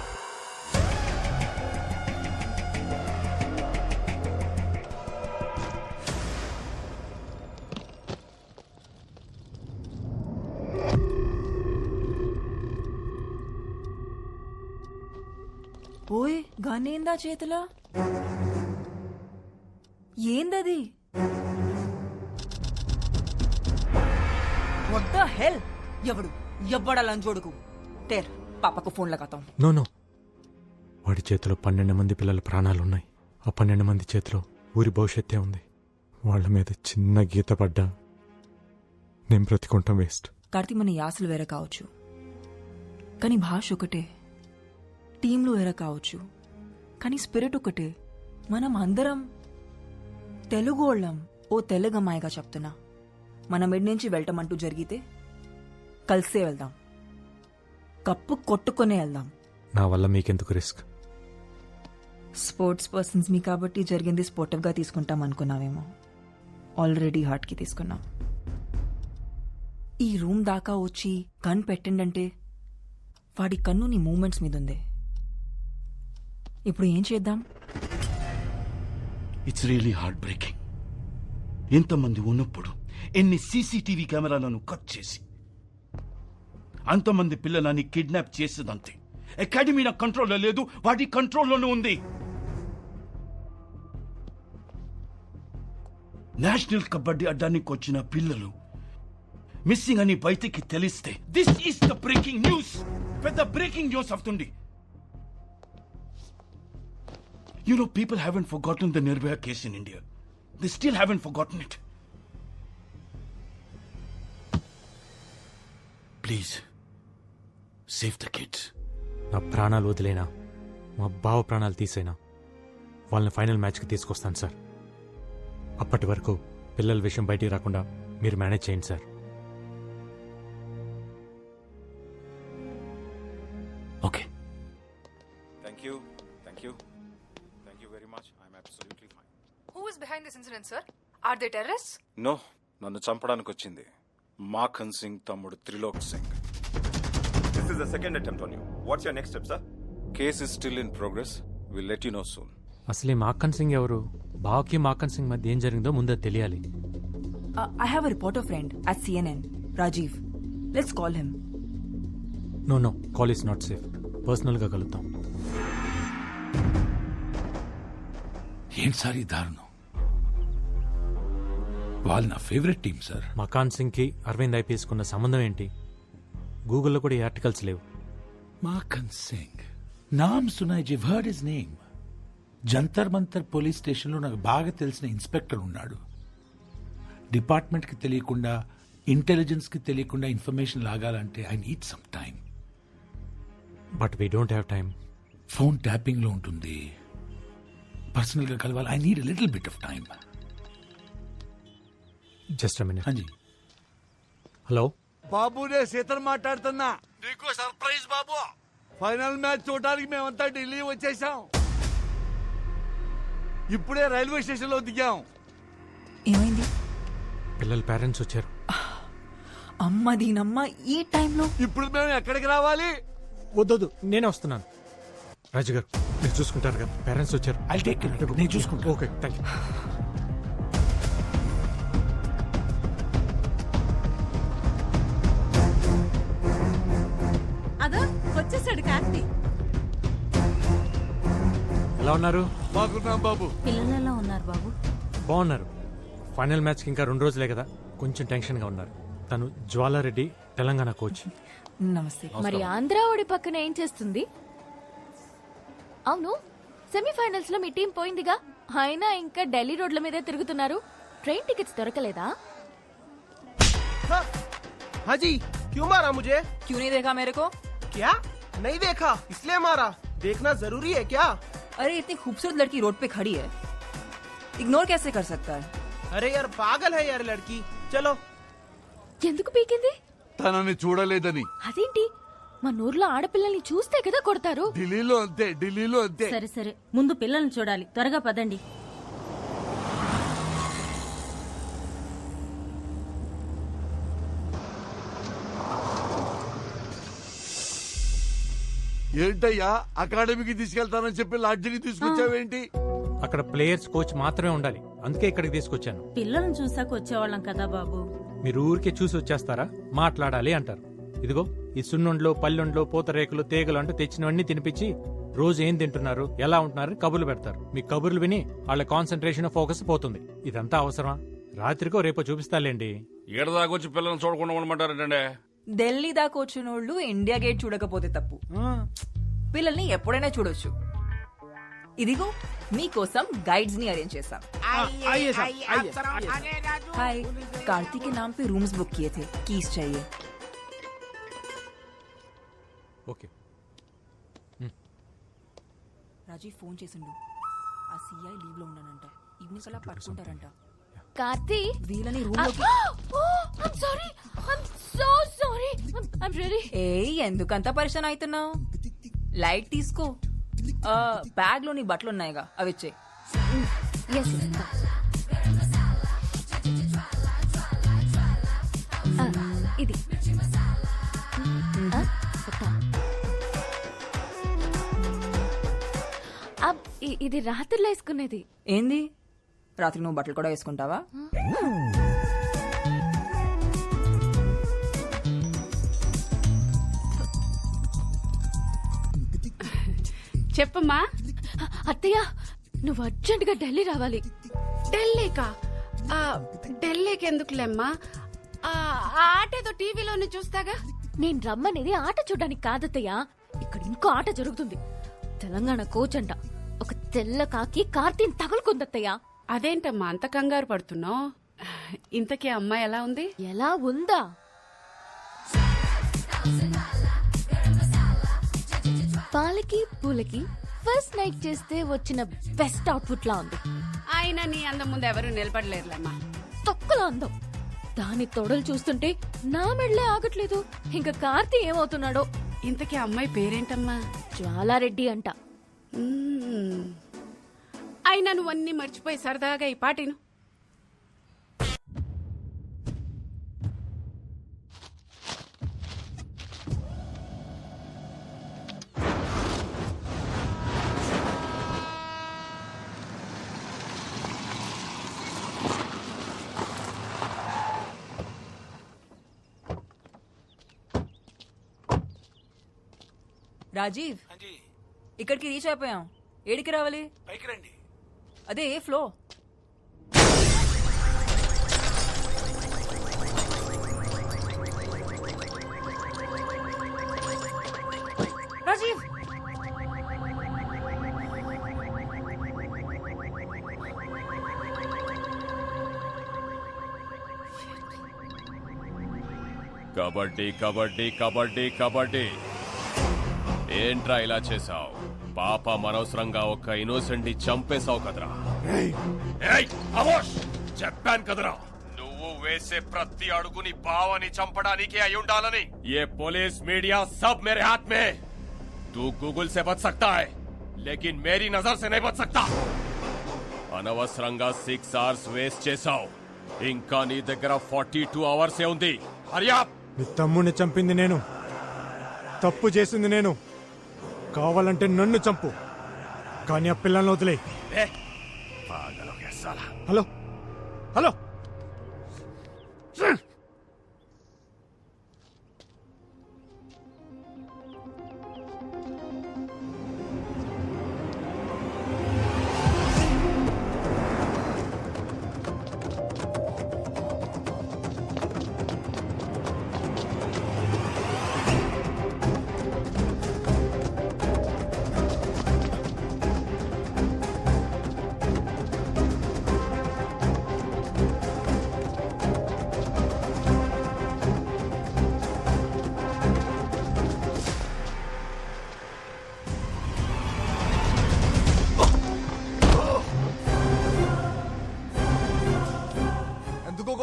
ఓయ్ గనేందా చేతిలో? ఏందది? What the hell? ఎవడు ये बड़ा लंचोड़ को तेर पापा को फोन लगाता हूँ. నో నో వాడి చేతిలో 12 మంది పిల్లల ప్రాణాలున్నాయి. ఆ 12 మంది చేతిలో ఊరి భవిష్యత్తే ఉంది. వాళ్ళ మీద చిన్న గీత పడ్డా నేను బ్రతికుంటాం వేస్ట్. కార్తీ మన యాసలు వేరే కావచ్చు, కానీ భాష ఒకటే. టీంలు వేరే కావచ్చు, కానీ స్పిరిట్ ఒకటే. మనం అందరం తెలుగు వాళ్ళం. ఓ తెలుగు అమ్మాయిగా చెప్తున్నా, మన మిడ్ నుంచి వెళ్ళటమంటూ జరిగితే కలిసే వెళ్దాం, కప్పు కొట్టుకునే వెళ్దాం. నా వల్ల మీకెందుకు రిస్క్? స్పోర్ట్స్ పర్సన్స్ మీ కాబట్టి జరిగింది స్పోర్టివ్గా తీసుకుంటాం అనుకున్నావేమో. ఆల్రెడీ హార్ట్కి తీసుకున్నాం. ఈ రూమ్ దాకా వచ్చి కన్ పెట్టిండంటే వాడి కన్ను నీ మూమెంట్స్ మీద ఉంది. ఇప్పుడు ఏం చేద్దాం? It's really heart breaking. ఎంతమంది ఉన్నప్పుడు ఎన్ని సీసీటీవీ కెమెరాలను కట్ చేసి అంతమంది పిల్లలని కిడ్నాప్ చేసేదంతే. అకాడమీ నా కంట్రోల్లో లేదు, వాడి కంట్రోల్లోనే ఉంది. నేషనల్ కబడ్డీ అడ్డానికి వచ్చిన పిల్లలు మిస్సింగ్ అని బయటికి తెలిస్తే this is the breaking news. పెద్ద బ్రేకింగ్ న్యూస్ అవుతుంది. You know, people haven't forgotten the Nirbhaya case in India. They still haven't forgotten it. Please, save the kids. నా ప్రాణాలు వదిలేనా, మా బావ ప్రాణాలు తీసేనా వాళ్ళని ఫైనల్ మ్యాచ్కి తీసుకొస్తాను సార్. అప్పటి వరకు పిల్లల విషయం బయటికి రాకుండా మీరు మేనేజ్ చేయండి sir. Okay. Thank you very much. I'm absolutely fine. Who is behind this incident, sir? Are they terrorists? No, నన్ను చంపడానికి వచ్చింది మాఖన్ సింగ్ తమ్ముడు Trilok Singh. This is the second attempt on you. What's your next step, sir? Case is still in progress. Will let you know soon. అసలు ఈ మాక్కన్ సింగ్ ఎవరు? బావకి మాక్కన్ సింగ్ మధ్య ఏం జరిగిందో ముందే తెలియాలి. I have a reporter friend at CNN, Rajiv. Let's call him. No call is not safe. పర్సనల్గా కలుద్దాం. ఏంటి సార్ ఈ దారుణం? వాళ్ళు నా favourite team sir. Makhan Singh కి అరవింద్ ఐపీఎస్ కున్న సంబంధం ఏంటి? గూగుల్లో కూడా ఈ ఆర్టికల్స్ లేవు. మాఖన్ సింగ్ నామ్ సునాయ్ జివ్ heard his name. Jantar Mantar police స్టేషన్లో నాకు బాగా తెలిసిన ఇన్స్పెక్టర్ ఉన్నాడు. డిపార్ట్మెంట్కి తెలియకుండా, ఇంటెలిజెన్స్కి తెలియకుండా ఇన్ఫర్మేషన్ లాగాలంటే I need some time. But we don't have time. Phone ట్యాపింగ్లో ఉంటుంది. పర్సనల్గా కలవాలి. I need little bit of time. Just a minute. హాంజీ. హలో బాబునే సీతను మాట్లాడుతున్నా. నీకు సర్ప్రైజ్ బాబు. ఫైనల్ మ్యాచ్ చూడడానికి మేమంతా ఢిల్లీ వచ్చేసాం. ఇప్పుడే రైల్వే స్టేషన్ లో దిగాం. ఏమైంది? పిల్లల పేరెంట్స్ వచ్చారు. అమ్మ దీనమ్మ ఈ టైంలో. ఇప్పుడు మేము ఎక్కడికి రావాలి? వద్దొద్దు, నేనే వస్తున్నాను. రాజు గారు మీరు చూసుకుంటారు కదా, పేరెంట్స్ వచ్చారు. I take care. నేను చూసుకుంటా. Okay, thank you. అదో వచ్చేసాడు కార్తీ. ఎలా ఉన్నారు? బాగున్నాం బాబు. పిల్లలు ఎలా ఉన్నారు బాబు? బాగున్నారు. ఫైనల్ మ్యాచ్కి ఇంకా 2 రోజులే కదా, కొంచెం టెన్షన్గా ఉన్నారు. తను జ్వాలారెడ్డి, తెలంగాణ కోచ్. నమస్తే. మరి ఆంధ్ర ఓడి పక్కన ఏం చేస్తుంది? అవును, సెమీఫైనల్స్ లో మీ టీం పోయిందిగా, అయినా ఇంకా ఢిల్లీ రోడ్ల మీదే తిరుగుతున్నారు. ట్రైన్ టికెట్స్ దొరకలేదా? हाँ जी, क्यों मारा मुझे? क्यों नहीं देखा मेरे को? क्या नहीं देखा इसलिए मारा? देखना जरूरी है क्या? अरे इतनी खूबसूरत लड़की रोड पे खड़ी है, इग्नोर कैसे कर सकता है? अरे यार पागल है यार लड़की. चलो. ఎందుకు పీకింది? తనని చూడలేదని. అదేంటి, మన ఊర్లో ఆడపిల్లల్ని చూస్తే కదా కొడతారు. ఢిల్లీలో అంతే, ఢిల్లీలో అంతే. సరే సరే, ముందు పిల్లల్ని చూడాలి, త్వరగా పదండి. ఏంటయ్యా అకాడమీకి తీసుకెళ్తానని చెప్పి లాడ్జికి తీసుకొచ్చావేంటి? అక్కడ ప్లేయర్స్ కోచ్ మాత్రమే ఉండాలి, అందుకే ఇక్కడికి తీసుకొచ్చాను. పిల్లల్ని చూసాక వచ్చేవాళ్ళం కదా బాబు. మీరు ఊరికే చూసి వచ్చేస్తారా? మాట్లాడాలి అంటారు. ఇదిగో ఈ సున్నుండ్లు, పల్లెండ్లు, పూతరేకులు, తీగలు అంటూ తెచ్చినవన్నీ తినిపించి రోజు ఏం తింటున్నారు, ఎలా ఉంటున్నారు కబుర్లు పెడతారు. మీ కబుర్లు విని వాళ్ళ కాన్సన్ట్రేషన్, ఫోకస్ పోతుంది. ఇదంతా అవసరమా? రాత్రికో రేపో చూపిస్తాలేండి. ఏడదాకొచ్చి పిల్లల్ని చూడకుండా ఉండమంటారంటే ఢిల్లీ దాకా వచ్చిన వాళ్ళు ఇండియా గేట్ చూడకపోతే తప్పు. పిల్లల్ని ఎప్పుడైనా చూడొచ్చు. ఇదిగో మీకోసం గైడ్స్ ని अरेंज చేశాం. हाय, कार्तिक के नाम पे रूम्स बुक किए थे, कीज चाहिए. ఓకే. రాజీవ్ ఫోన్ చేసిండు. ఆ సిఐ లీవ్ లో ఉన్నానంట. ఈవినింగ్ కల్లా పట్టుకుంటారంట. కార్తీ వీళ్ళని రూమ్ లోకి ఏ ఎందుకంత పరిశాన్ అవుతున్నావు? లైట్ తీసుకో. బ్యాగ్ లో నీ బట్టలు ఉన్నాయిగా, అవి ఇచ్చే. ఇది ఇది రాత్రిలో వేసుకునేది. ఏంది, రాత్రి నువ్వు బట్టలు కూడా వేసుకుంటావా? చెప్పమ్మా. అత్తయ్య, నువ్వు అర్జెంట్ గా ఢిల్లీ రావాలి. ఢిల్లీకా? ఢిల్లీకి ఎందుకులేమ్మా, ఆట ఏదో టీవీలోనే చూస్తాగా. నేను రమ్మనేది ఆట చూడడానికి కాదత్తయ్య, ఇక్కడ ఇంకో ఆట జరుగుతుంది. తెలంగాణ కోచ్ అంట. ఒక తెల్ల కాకి కార్తీని తగులుకుందత్తయ్య. అదేంటమ్మా అంత కంగారు పడుతున్నావు? ఇంతకీ అమ్మాయి ఎలా ఉంది? ఎలా ఉందా? పాలకి పూలకి ఫస్ట్ నైట్ చేస్తే వచ్చిన బెస్ట్ అవుట్పుట్ లా ఉంది. ఆయన నీ అందం ముందు ఎవరు నిలబడలేరులేమ్మా. తొక్కలో అందం. దాని తొడలు చూస్తుంటే నా మెడలే ఆగట్లేదు. ఇంకా కార్తీ ఏమవుతున్నాడో. ఇంతకీ అమ్మాయి పేరేంటమ్మా? జ్వాలారెడ్డి అంట. అయినా నువ్వన్నీ మర్చిపోయి సరదాగా ఈ పాటిను. రాజీవ్, ఇక్కడికి రీచ్ అయిపోయాం. ఏడికి రావాలి? పైకి రండి. అదే ఏ ఫ్లో? రాజీవ్, కబడ్డీ కబడ్డీ కబడ్డీ కబడ్డీ. ఏంట్రా ఇలా చేసావు? పాప అనవసరంగా ఒక ఇన్నోసెంట్ ని చంపేశావు కదరా. చెప్పాను కదరా, నువ్వు వేసే ప్రతి అడుగుని బావని చంపడానికి అయి ఉండాలని. ये पुलिस मीडिया सब मेरे हाथ में. तू गूगल से बच सकता है, लेकिन मेरी नजर से नहीं बच सकता. అనవసరంగా 6 hours వేస్ట్ చేశావు. ఇంకా నీ దగ్గర 42 hours ఉంది. హరియా. నీ తమ్ముడిని చంపింది నేను, తప్పు చేసింది నేను. కావాలంటే నన్ను చంపు, కానీ ఆ పిల్లల్ని వదిలే. హలో హలో,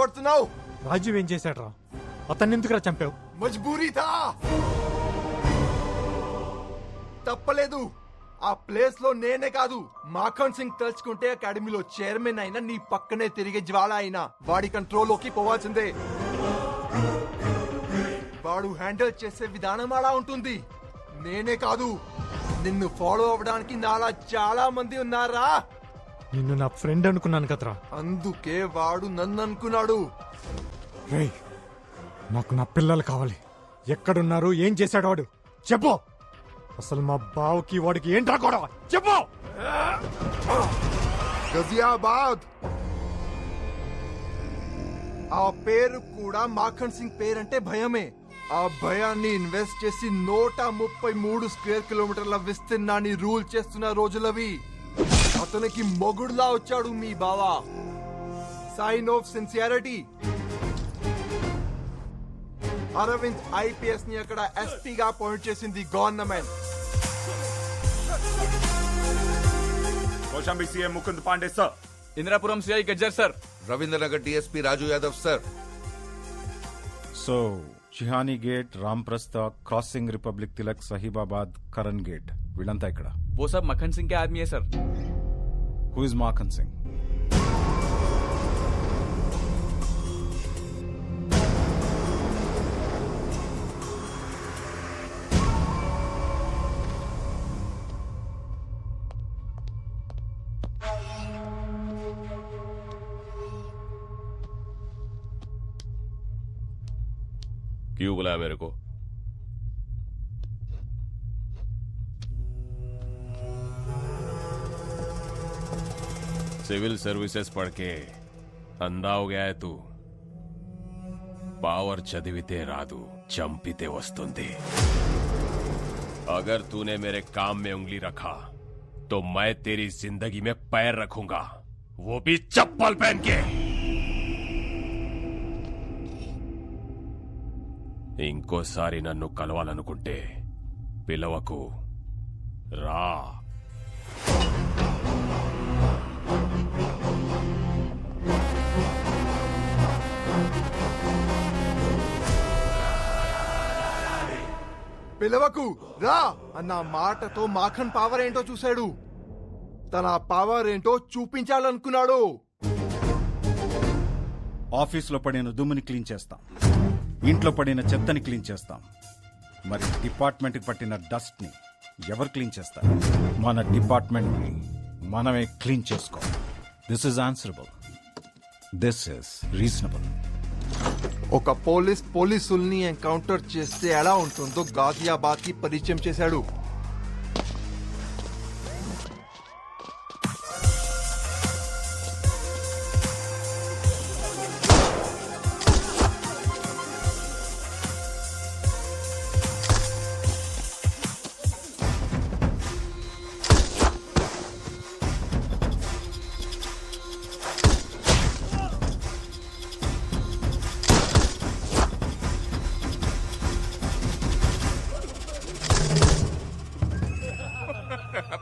కొడుతున్నావు? రాజీవ్ ఏం చేశాడ్రా? అతన్ని ఎందుకురా చంపావు? మజ్బూరీ థా. తప్పలేదు. ఆ ప్లేస్ లో నేనే కాదు, మాఖన్ సింగ్ తలుచుకుంటే అకాడమీలో చైర్మన్ అయినా నీ పక్కనే తిరిగే జ్వాల అయినా వాడి కంట్రోల్లోకి పోవాల్సిందే. వాడు హ్యాండిల్ చేసే విధానం అలా ఉంటుంది. నేనే కాదు, నిన్ను ఫాలో అవ్వడానికి నాలా చాలా మంది ఉన్నారా. నిన్ను నా ఫ్రెండ్ అనుకున్నాను కదరా. అందుకే వాడు నన్ను అనుకున్నాడు. రేయ్, నాకు నా పిల్లలు కావాలి. ఎక్కడున్నారు? ఏం చేశాడు వాడు? చెప్పు. అసలు మా బావకి వాడికి ఏంట్రా గొడవ? చెప్పు. గజియాబాద్. ఆ పేరు కూడా మాఖన్ సింగ్ పేరంటే భయమే. ఆ భయాన్ని ఇన్వెస్ట్ చేసి 133 స్క్వేర్ కిలోమీటర్ల విస్తీర్ణాన్ని రూల్ చేస్తున్న రోజులవి. అతనికి మొగుడులా వచ్చాడు మీ బావా. Sign of sincerity. Arvind IPS ని అక్కడ ఎస్పీగా అపాయింట్ చేసింది government. Kaushambi CM Mukund Pande sir. Indirapuram CI Gajjar sir. Ravindranagar DSP Raju Yadav sir. So Chihani gate, Ramprastha, crossing, republic Tilak, Sahibabad, Karan gate వీళ్ళంతా ఇక్కడ. वो सब मक्खन सिंह के आदमी है sir. Who is Makhan Singh? क्यों बुलाया मेरे को? सिविल सर्विसेज पढ़ के अंधा हो गया है तू. पावर चदिविते रादू चंपिते वस्तुंदी. अगर तूने मेरे काम में उंगली रखा तो मैं तेरी जिंदगी में पैर रखूंगा, वो भी चप्पल पहन के. ఇంకోసారి నన్ను కలవాలనుకుంటే పిలవకు, రా. పిలవకు రా అన్న మాటతో మాఖన్ పవర్ ఏంటో చూశాడు. తన పవర్ ఏంటో చూపించాలనుకున్నాడు. ఆఫీస్లో పడిన దుమ్ముని క్లీన్ చేస్తాం, ఇంట్లో పడిన చెత్తని క్లీన్ చేస్తాం. మరి డిపార్ట్మెంట్కి పట్టిన డస్ట్ని ఎవరు క్లీన్ చేస్తారు? మన డిపార్ట్మెంట్ని మనమే క్లీన్ చేసుకోవాలి. This is answerable. This is reasonable. ఒక పోలీసుల్ని ఎన్కౌంటర్ చేస్తే ఎలా ఉంటుందో గాజియాబాద్ కి పరిచయం చేశాడు.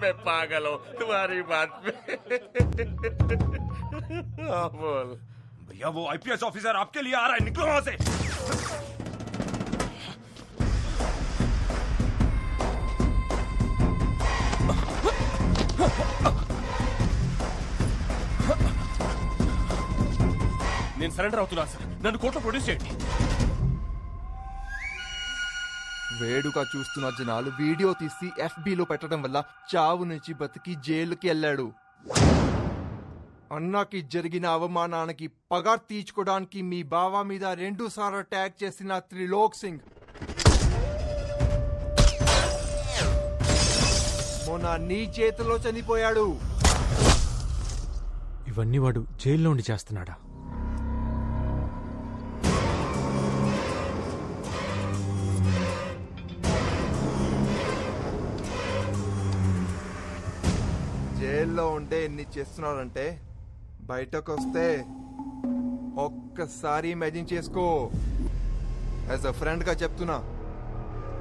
मैं पागल हूँ तुम्हारी बात पे. बोल भैया वो आईपीएस ऑफिसर आपके लिए आ रहा है, निकलो वहां से. నేను సరెండర్ అవుతున్నా సార్, నన్ను కోర్టులో ప్రొడ్యూస్ చేయండి. వేడుక చూస్తున్న జనాలు వీడియో తీసి ఎఫ్బీలో పెట్టడం వల్ల చావు నుంచి బతికి జైలుకి వెళ్ళాడు. అన్నకి జరిగిన అవమానానికి పగ తీర్చుకోవడానికి మీ బావ మీద 2 సార్లు అటాక్ చేసిన త్రిలోక్ సింగ్ మొన్న నీ చేతిలో చనిపోయాడు. ఇవన్నీ వాడు జైల్లో ఉండి చేస్తున్నాడా? జైల్లో ఉండే ఎన్ని చేస్తున్నాడంటే బయటకు వస్తే ఒక్కసారి ఇమాజిన్ చేసుకో. యాజ్ అ ఫ్రెండ్ గా చెప్తున్నా,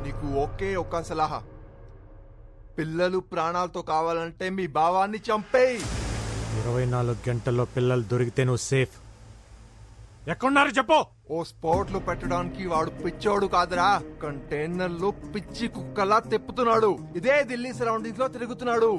నీకు ఒకే ఒక్క సలహా, పిల్లలు ప్రాణాలతో కావాలంటే మీ భావాన్ని చంపేయి. 24 గంటల్లో పిల్లలు దొరికితే నువ్వు సేఫ్. ఎక్కడున్నారు చెప్పు. ఓ స్పాట్ లో పెట్టడానికి వాడు పిచ్చోడు కాదురా, కంటైనర్లు పిచ్చి కుక్కలా తిప్పుతున్నాడు. ఇదే ఢిల్లీ సరౌండింగ్స్ లో తిరుగుతున్నాడు.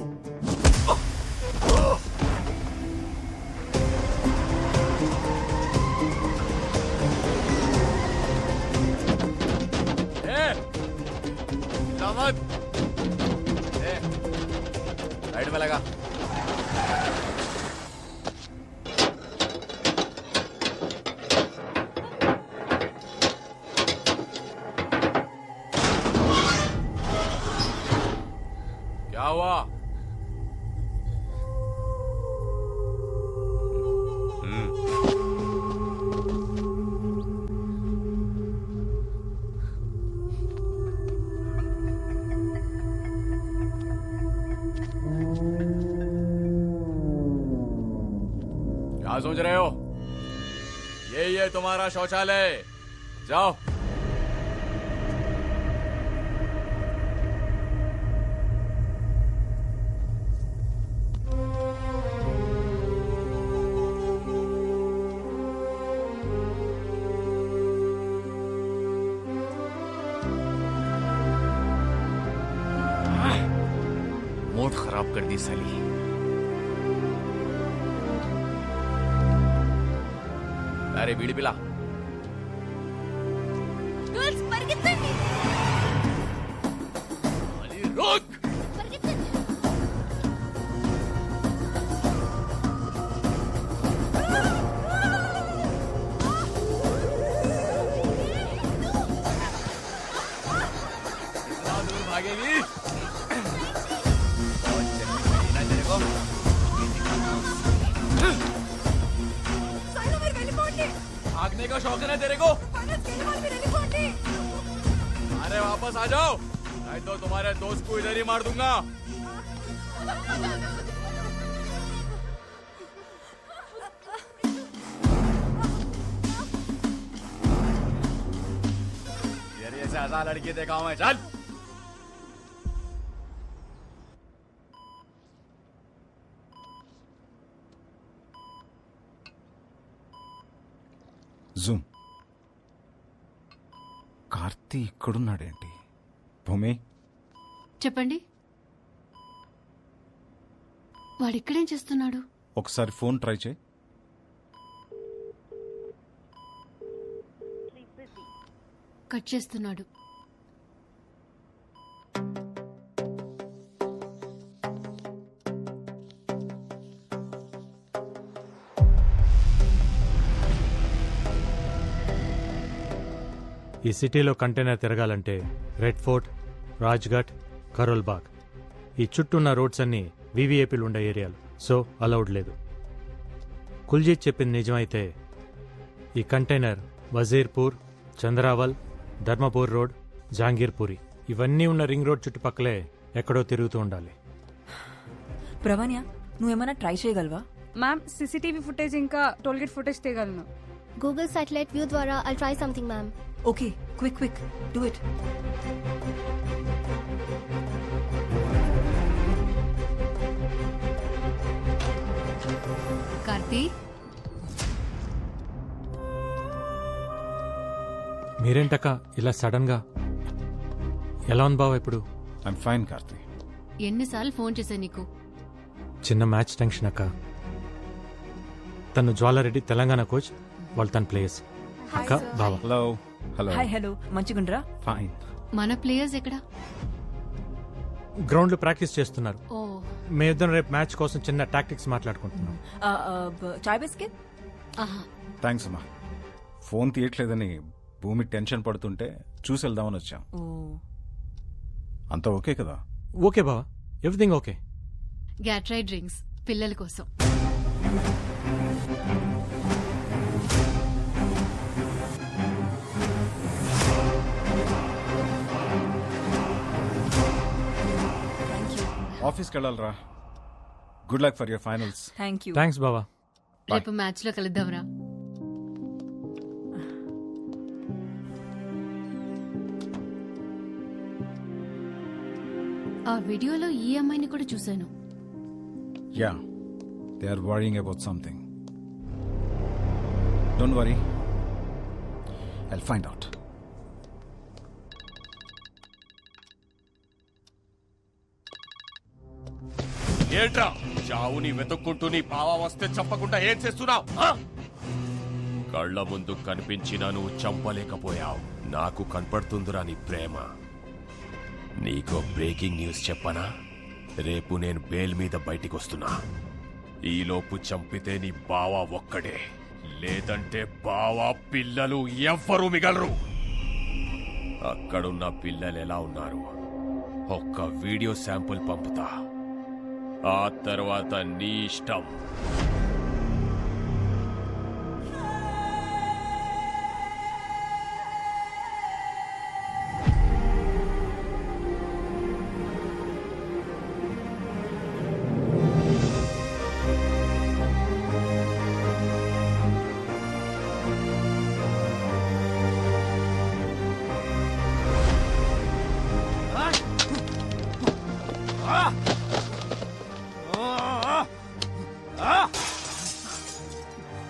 राइट में लगा. क्या हुआ? क्या सोच रहे हो? यही है तुम्हारा शौचालय, जाओ। मूड खराब कर दी साली। अरे बीड़ी पिला। रुक। कितना दूर भागेगी? भागने का शौक है ना तेरे को? अरे वापस आ जाओ, नहीं तो तुम्हारे दोस्त को इधर ही मार दूंगा। ये से आजा लड़की देखा हूं मैं, चल। జూమ్. కార్తీ ఇక్కడున్నాడేంటి? భూమి, చెప్పండి. వాడు ఇక్కడేం చేస్తున్నాడు? ఒకసారి ఫోన్ ట్రై చేయి. కట్ చేస్తున్నాడు. ఈ సిటీలో కంటైనర్ తిరగాలంటే రెడ్ ఫోర్ట్, రాజ్ఘాట్, కరోల్ బాగ్ ఈ చుట్టూ ఉన్న రోడ్స్ అన్నీ వీవీఐపీలు ఉండే ఏరియాలు, సో అలౌడ్ లేదు. కుల్జీత్ చెప్పింది నిజమైతే ఈ కంటైనర్ వజీర్పూర్, చంద్రావల్, ధర్మపూర్ రోడ్, జహాంగీర్పూరి ఇవన్నీ ఉన్న రింగ్ రోడ్ చుట్టుపక్కలే ఎక్కడో తిరుగుతూ ఉండాలి. ప్రవణ్య, నువ్వేమైనా ట్రై చేయగలవా? మ్యామ్, సీసీటీవీ ఫుటేజ్ ఇంకా టోల్గేట్ ఫుటేజ్ తీయగలను. గూగుల్ సాటిలైట్ వ్యూ ద్వారా I'll try something ma'am. Okay, quick do it. Karthi, మీరేంటక్క ఇలా సడన్ గా? ఎలా ఉంది బావ ఇప్పుడు? I'm fine Karthi. ఎన్నిసార్లు ఫోన్ చేశా నీకు? చిన్న మ్యాచ్ టెన్షన్ అక్క. తను జ్వాలారెడ్డి తెలంగాణ కోచ్, వాళ్ళు తన ప్లేయర్స్. అక్క బావ. హలో. హలో. హాయ్. హలో, మంచిగుండ్రా? ఫైన్. మన ప్లేయర్స్ ఎక్కడ? గ్రౌండ్ లో ప్రాక్టీస్ చేస్తున్నారు. ఓ, మేమిద్దరం రేపు మ్యాచ్ కోసం చిన్న టాక్టిక్స్ మాట్లాడుకుంటున్నాం. చాయ్ బిస్కెట్? థ్యాంక్స్ అమ్మా. ఫోన్ తీయట్లేదని భూమి టెన్షన్ పడుతుంటే చూసి వెళ్దామని వచ్చాం. అంతా ఓకే కదా? ఓకే బావా, ఎవ్రీథింగ్ ఓకే. గ్యాట్రై డ్రింక్స్ పిల్లల కోసం. ఆఫీస్కి వెళ్ళాలరా. Good luck for your finals. Thank you. Thanks బావా. రేపు మ్యాచ్ లో కలుద్దాంరా. ఆ వీడియోలో ఈ అమ్మాయిని కూడా చూశాను. Yeah, they are worrying about something. Don't worry, I'll find out. ఏంట్రా చావుని వెతుక్కుంటూ నీ బావ వస్తే చంపకుండా ఏం చేస్తున్నావు? కళ్ళ ముందు కనిపించినా నువ్వు చంపలేకపోయావు. నాకు కనపడుతుందిరా నీ ప్రేమ. నీకో బ్రేకింగ్ న్యూస్ చెప్పనా? రేపు నేను బెయిల్ మీద బయటికి వస్తున్నా. ఈలోపు చంపితే నీ బావ ఒక్కడే, లేదంటే బావ పిల్లలు ఎవ్వరూ మిగలరు. అక్కడున్న పిల్లలు ఎలా ఉన్నారు ఒక్క వీడియో శాంపుల్ పంపుతా, ఆ తర్వాత నీ ఇష్టం.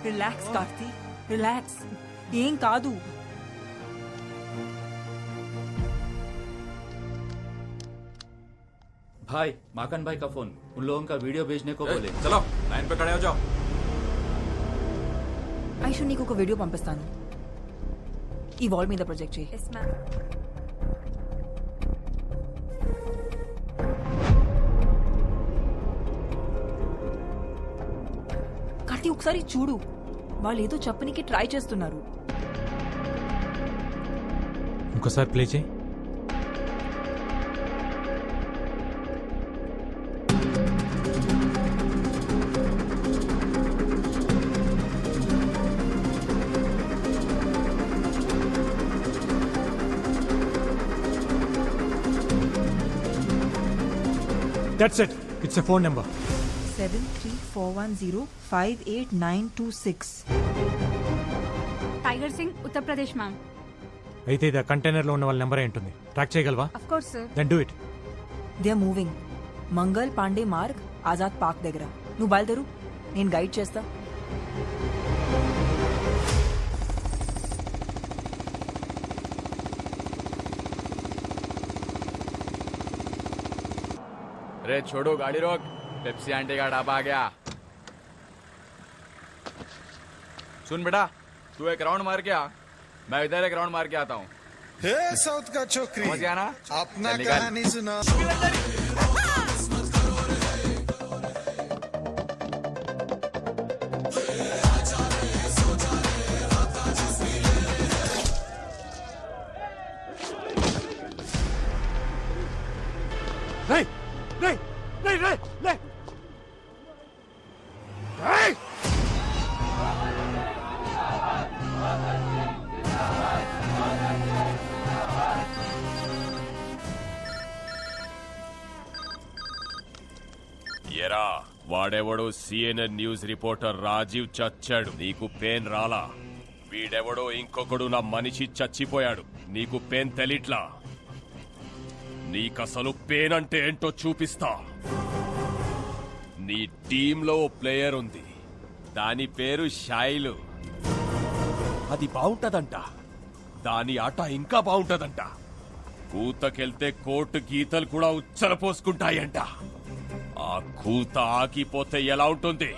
Relax Karthi, relax. ఏం కాదు. भाई माकन भाई का फोन, उन लोगों का वीडियो भेजने को बोले. चलो लाइन पे खड़े हो जाओ. ఐషు నీకు ఒక వీడియో పంపిస్తాను. ఈ వాల్ మీద ప్రొజెక్ట్ చేయి. Yes ma'am. కార్తీ ఒకసారి చూడు, వాళ్ళు ఏదో చెప్పనికి ట్రై చేస్తున్నారు. ఇంకోసారి ప్లే చేయి. That's it. It's a phone number. 7341058926. Tiger Singh Uttar Pradesh ma'am. అయితే ఇది కంటైనర్ లో ఉన్న వాళ్ళ నెంబర్ ఉంటుంది. ట్రాక్ చేయగలవా? Of course sir. Then do it. They are moving. Mangal Pandey Marg Azad park దగ్గర. నువ్వు బయలుదేరు, నేను గైడ్ చేస్తా. अरे छोड़ो, गाड़ी रोक. पेप्सी आंटी का ढाबा आ गया. सुन बेटा, तू एक राउंड मार के आ, मैं इधर एक राउंड मार के आता हूँ. साउथ का छोकरी समझ गया ना? अपना चल निकल. कहानी सुना. రేయ్ రేయ్ రేయ్ రేయ్ రేయ్ రేయ్. ఎరా వాడెవడో సిఎన్ఎన్ న్యూస్ రిపోర్టర్ రాజీవ్ చచ్చాడు, నీకు పెయిన్ రాలా? వీడెవడో ఇంకొకడు నా మనిషి చచ్చిపోయాడు, నీకు పెయిన్ తెలిట్లా? నీకసలు పెయిన్ అంటే ఏంటో చూపిస్తా. నీ టీంలో ఓ ప్లేయర్ ఉంది, దాని పేరు షైలు. అది బాగుంటదంట, దాని ఆట ఇంకా బాగుంటదంట. కూతకెళ్తే కోర్టు గీతలు కూడా ఉచ్చల పోసుకుంటాయంట. ఆ కూత ఆగిపోతే ఎలా ఉంటుంది?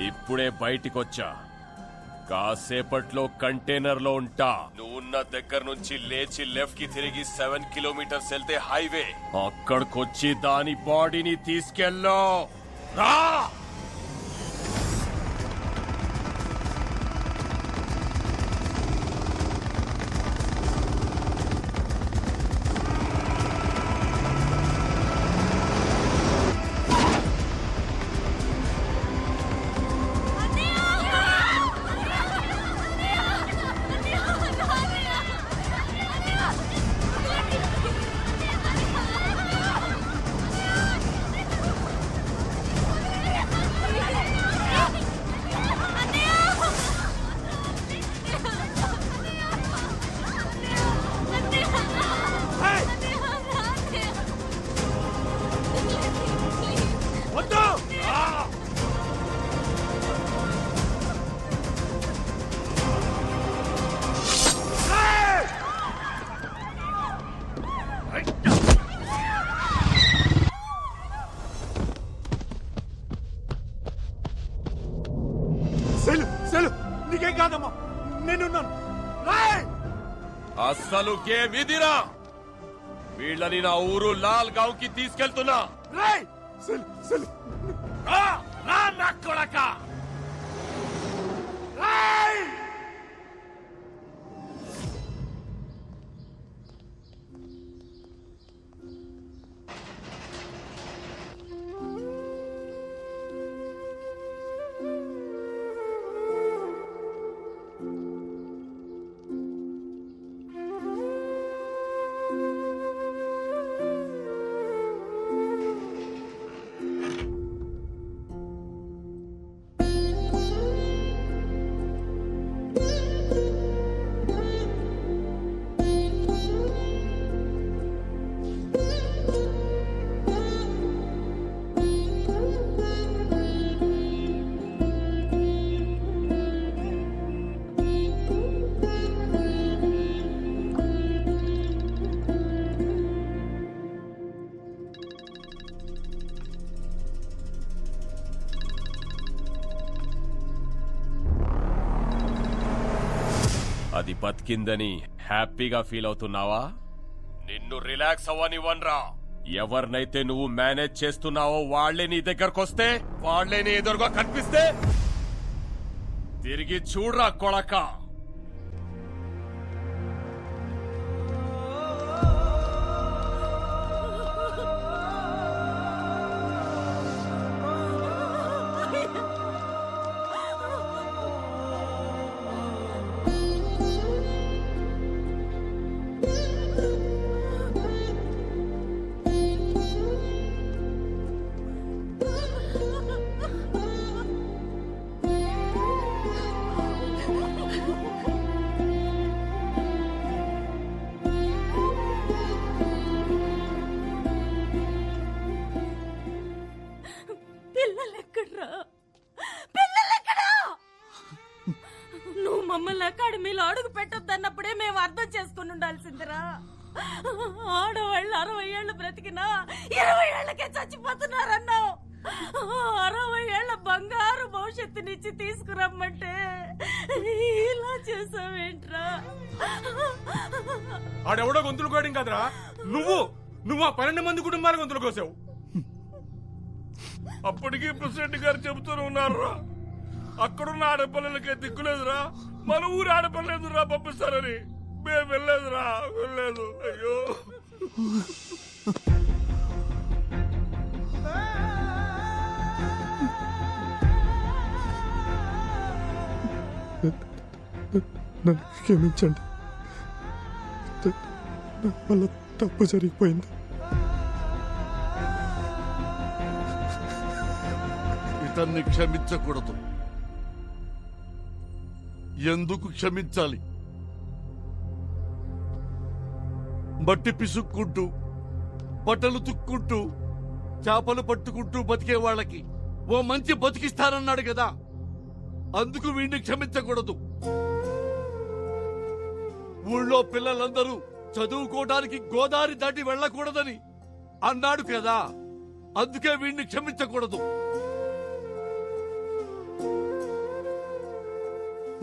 ఇప్పుడే బయటికొచ్చా, కాసేపట్లో కంటైనర్ లో ఉంటా. నువ్వున్న దగ్గర నుంచి లేచి లెఫ్ట్ కి తిరిగి 7 కిలోమీటర్స్ వెళ్తే హైవే. అక్కడికొచ్చి దాని బాడీని తీసుకెళ్ళో రా. నీకేం కాదమ్మా, నేనున్నాను. అస్సలు గేమ్ ఇదిరా. వీళ్ళని నా ఊరు లాల్ గావ్ కి తీసుకెళ్తున్నా. రా నా కొడక. అది బతికిందని హ్యాపీగా ఫీల్ అవుతున్నావా? నిన్ను రిలాక్స్ అవ్వనివ్వనరా. ఎవరినైతే నువ్వు మేనేజ్ చేస్తున్నావో వాళ్లే నీ దగ్గరకొస్తే, వాళ్లే నీ ఎదురుగా కనిపిస్తే తిరిగి చూడరా కొడక. పిల్లలెక్కడ్రా? పిల్లలెక్కడా? నువ్వు మమ్మల్ని అకాడమీలో అడుగు పెట్టొద్దన్నప్పుడే మేము అర్థం చేసుకుని ఉండాల్సిందిరా. ఆడవాళ్ళు 60 ఏళ్ళు బ్రతికినా 20 ఏళ్లకే చచ్చిపోతున్నారన్నావు. 60 ఏళ్ల బంగారు భవిష్యత్తునిచ్చి తీసుకురమ్మంటే ఇలా చేసావేంట్రా? ఆడెవడో గొంతులు కోయడం కదరా, నువ్వు ఆ 12 మంది కుటుంబాల గొంతులు కోసావు. అప్పటికీ ప్రెసిడెంట్ గారు చెబుతూనే ఉన్నారా, అక్కడున్న ఆడపిల్లలకే దిక్కులేదురా, మన ఊరు ఆడపిల్లలేదురా పంపిస్తారని. మేము వెళ్ళలేదురా, వెళ్ళలేదు. అయ్యో నన్ను క్షమించండి, నా వల్ల తప్పు జరిగిపోయింది. ఇతన్ని క్షమించకూడదు. ఎందుకు క్షమించాలి? మట్టి పిసుక్కుంటూ, బట్టలు తుక్కుంటూ, చేపలు పట్టుకుంటూ బతికే వాళ్ళకి ఓ మంచి బతికిస్తానన్నాడు కదా, అందుకు వీడిని క్షమించకూడదు. ఊళ్ళో పిల్లలందరూ చదువుకోవడానికి గోదావరి దాటి వెళ్ళకూడదని అన్నాడు కదా, అందుకే వీడిని క్షమించకూడదు.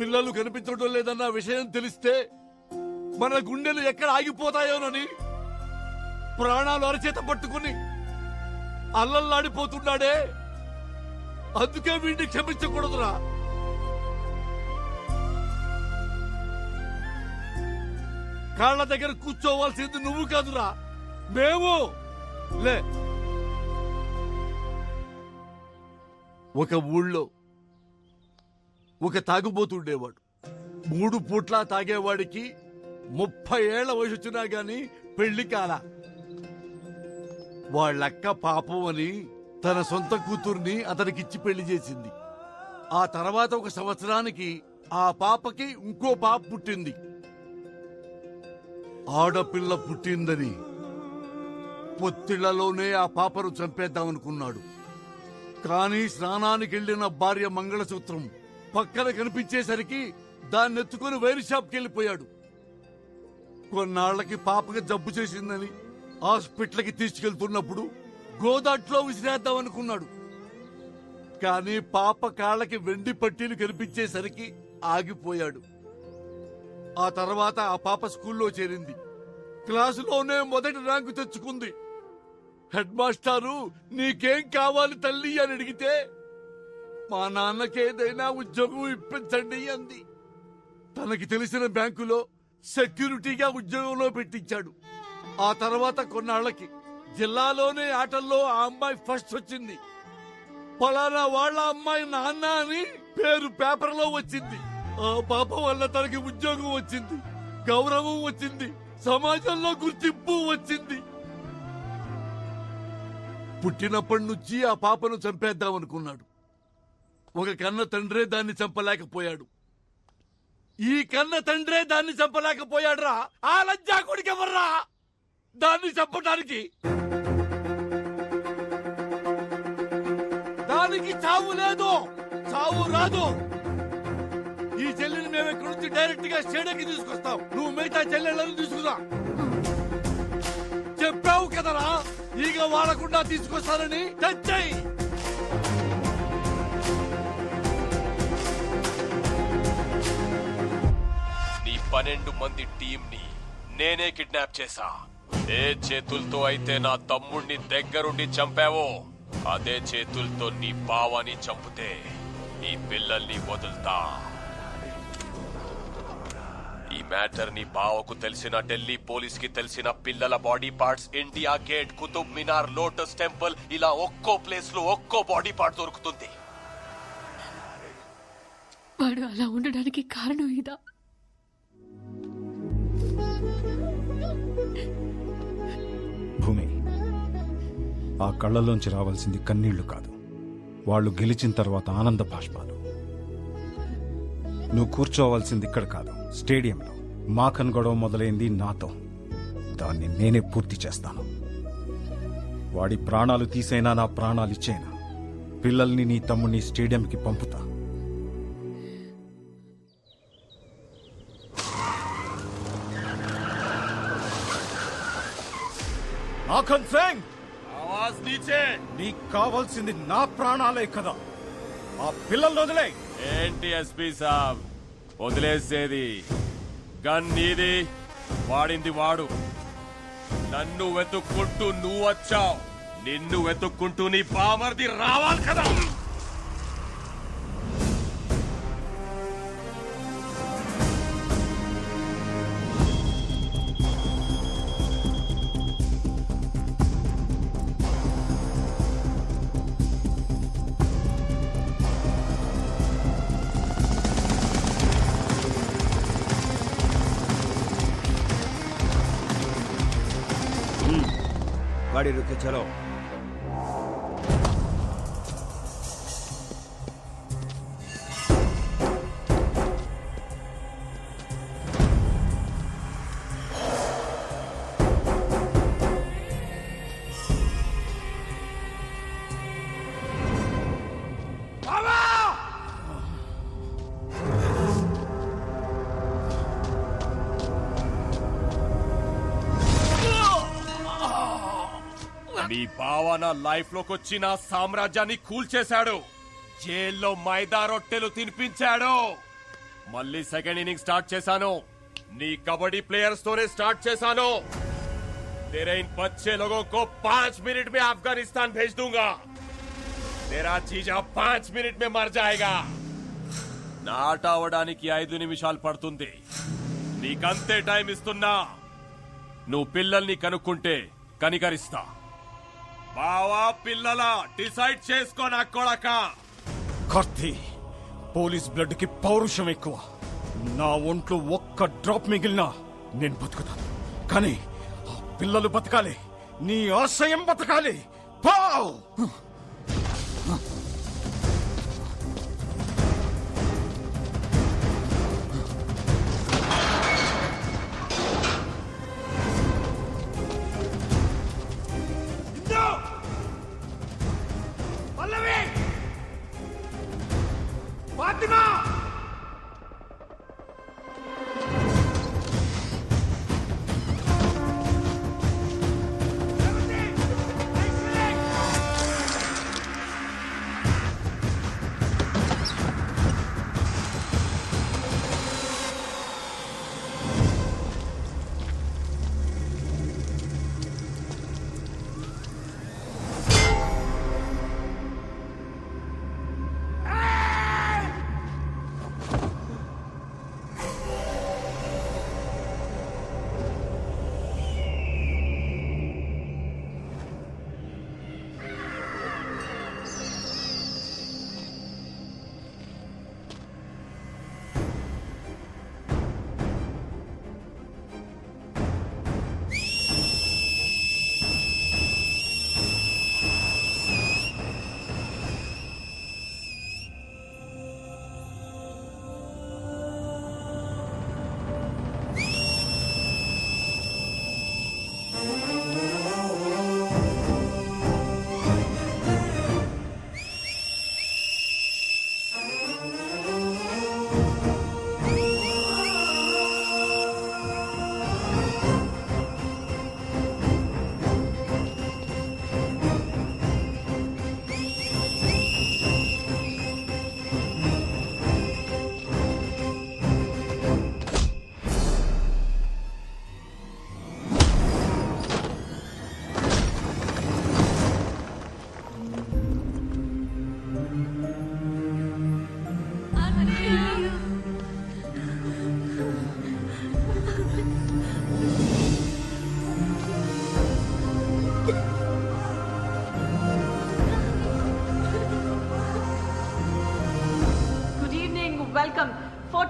పిల్లలు కనిపించడం లేదన్న విషయం తెలిస్తే మన గుండెలు ఎక్కడ ఆగిపోతాయోనని ప్రాణాలు అరచేత పట్టుకుని అల్లల్లాడిపోతున్నాడే, అందుకే వీడిని క్షమించకూడదురా. కాళ్ళ దగ్గర కూర్చోవాల్సింది నువ్వు కాదురా, మేము. లే, ఒక ఊళ్ళో ఒక తాగుబోతుండేవాడు. 3 పూట్లా తాగేవాడికి 30 ఏళ్ల వయసు వచ్చినా గాని పెళ్లి కాల. వాళ్ళక్క పాపం అని తన సొంత కూతుర్ని అతనికిచ్చి పెళ్లి చేసింది. ఆ తర్వాత 1 సంవత్సరానికి ఆ పాపకి ఇంకో పాప పుట్టింది. ఆడపిల్ల పుట్టిందని పొత్తిళ్లలోనే ఆ పాపను చంపేద్దామనుకున్నాడు. కానీ స్నానానికి వెళ్లిన భార్య మంగళసూత్రం పక్కన కనిపించేసరికి దాన్నెత్తుకుని వైర్ షాప్కి వెళ్ళిపోయాడు. కొన్నాళ్లకి పాపకి జబ్బు చేసిందని హాస్పిటల్కి తీసుకెళ్తున్నప్పుడు గోదాట్లో విసిరేద్దామనుకున్నాడు. కానీ పాప కాళ్ళకి వెండి పట్టీలు కనిపించేసరికి ఆగిపోయాడు. ఆ తర్వాత ఆ పాప స్కూల్లో చేరింది. క్లాసులోనే మొదటి ర్యాంకు తెచ్చుకుంది. హెడ్ మాస్టారు నీకేం కావాలి తల్లి అని అడిగితే మా నాన్నకేదైనా ఉద్యోగం ఇప్పించండి అంది. తనకి తెలిసిన బ్యాంకులో సెక్యూరిటీగా ఉద్యోగంలో పెట్టించాడు. ఆ తర్వాత కొన్నాళ్లకి జిల్లాలోనే ఆటల్లో ఆ అమ్మాయి ఫస్ట్ వచ్చింది. పలానా వాళ్ళ అమ్మాయి నాన్న అని పేరు పేపర్లో వచ్చింది. ఆ పాప వల్ల తనకి ఉద్యోగం వచ్చింది, గౌరవం వచ్చింది, సమాజంలో గుర్తింపు వచ్చింది. పుట్టినప్పటి నుంచి ఆ పాపను చంపేద్దామనుకున్నాడు. ఒక కన్న తండ్రే దాన్ని చంపలేకపోయాడు. ఈ కన్న తండ్రే దాన్ని చంపలేకపోయాడురా. ఆ లజ్జాకుడికి ఎవర్రా దాన్ని చంపడానికి? దానికి చావు లేదు, చావు రాదు. ఈ చెల్లిని మేము ఇక్కడి నుంచి డైరెక్ట్ గా స్టేడియంకి తీసుకొస్తాం. నువ్వు మిగతా చెల్లెళ్ళని తీసుకురా. చెప్పావు కదరా ఈగ వాడకుండా తీసుకొస్తానని. తెచ్చాయి. 12 మంది టీంని నేనే కిడ్నాప్ చేశా. ఏ చేతులతో అయితే నా తమ్ముణ్ణి దగ్గరుండి చంపావో అదే చేతులతో నీ బావని చంపితే నీ పిల్లల్ని వదులుతా. ఈ మ్యాటర్ నీ బావకు తెలిసిన, ఢిల్లీ పోలీస్ కి తెలిసిన, పిల్లల body parts India Gate, Qutub Minar, Lotus Temple ఇలా ఒక్కో ప్లేస్ లో ఒక్కో బాడీ పార్ట్ దొరుకుతుంది. వాడు అలా ఉండడానికి కారణం ఇదా? భూమి, ఆ కళ్ళలోంచి రావాల్సింది కన్నీళ్లు కాదు, వాళ్ళు గెలిచిన తర్వాత ఆనంద బాష్పాలు. నువ్వు కూర్చోవాల్సింది ఇక్కడ కాదు, స్టేడియంలో. మాఖన్ గొడవ మొదలైంది నాతో, దాన్ని నేనే పూర్తి చేస్తాను. వాడి ప్రాణాలు తీసైనా నా ప్రాణాలు ఇచ్చేనా పిల్లల్ని నీ తమ్ముడిని స్టేడియంకి పంపుతా. మాఖన్ సింగ్, ఆవాజ్ నీచే. నీకు కావాల్సింది నా ప్రాణాలే కదా, ఆ పిల్లల్ని వదిలే. ఏంటి ఎస్పీ సాబ్ వదిలేసేది? గన్ నీది, వాడింది వాడు. నన్ను వెతుక్కుంటూ నువ్వు వచ్చావు, నిన్ను వెతుక్కుంటూ నీ బామర్ది రావాలి కదా. गाड़ी रुके, चलो। నీ బావ నా లైఫ్ లోకి వచ్చి నా సామ్రాజ్యాన్ని కూల్చేశాడు. జైల్లో మైదా రొట్టెలు తినిపించాడు. మళ్ళీ సెకండ్ ఇన్నింగ్ స్టార్ట్ చేశాను. నీ కబడ్డీ ప్లేయర్స్ తోనే స్టార్ట్ చేశాను. तेरे इन बच्चे लोगों को 5 मिनट में अफगानिस्तान भेज दूंगा. तेरा जीजा 5 मिनट में मर जाएगा. నాట అవడానికి 5 నిమిషాలు పడుతుంది. నీకంతే టైం ఇస్తున్నా. నువ్వు పిల్లల్ని కనుక్కుంటే కనికరిస్తా. బావా పిల్లల డిసైడ్ చేసుకో నా కొడక. కార్తీ, పోలీస్ బ్లడ్ కి పౌరుషం ఎక్కువ. నా ఒంట్లో ఒక్క డ్రాప్ మిగిలినా నేను బతుకుతాను, కానీ ఆ పిల్లలు బతకాలి, నీ ఆశయం బతకాలి. Pav! Fatima!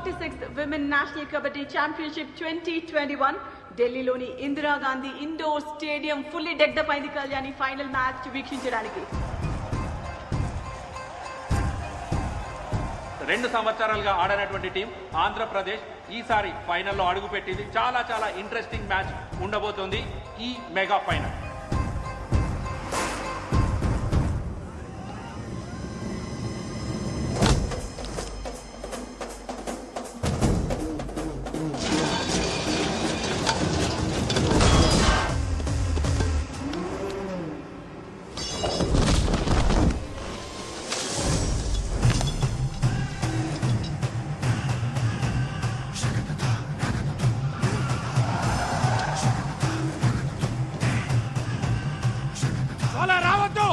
46th Women National Kabaddi Championship 2021 ఢిల్లీలోని ఇందిరాగాంధీ ఇండోర్ స్టేడియం ఫుల్లీ డెక్డప్ అయింది కళ్యాణి ఫైనల్ మ్యాచ్ వీక్షించడానికి. 2 సంవత్సరాలుగా ఆడనటువంటి టీం ఆంధ్రప్రదేశ్ ఈసారి ఫైనల్లో అడుగుపెట్టింది. చాలా చాలా ఇంట్రెస్టింగ్ మ్యాచ్ ఉండబోతోంది ఈ మెగా ఫైనల్. అలా రావద్దు,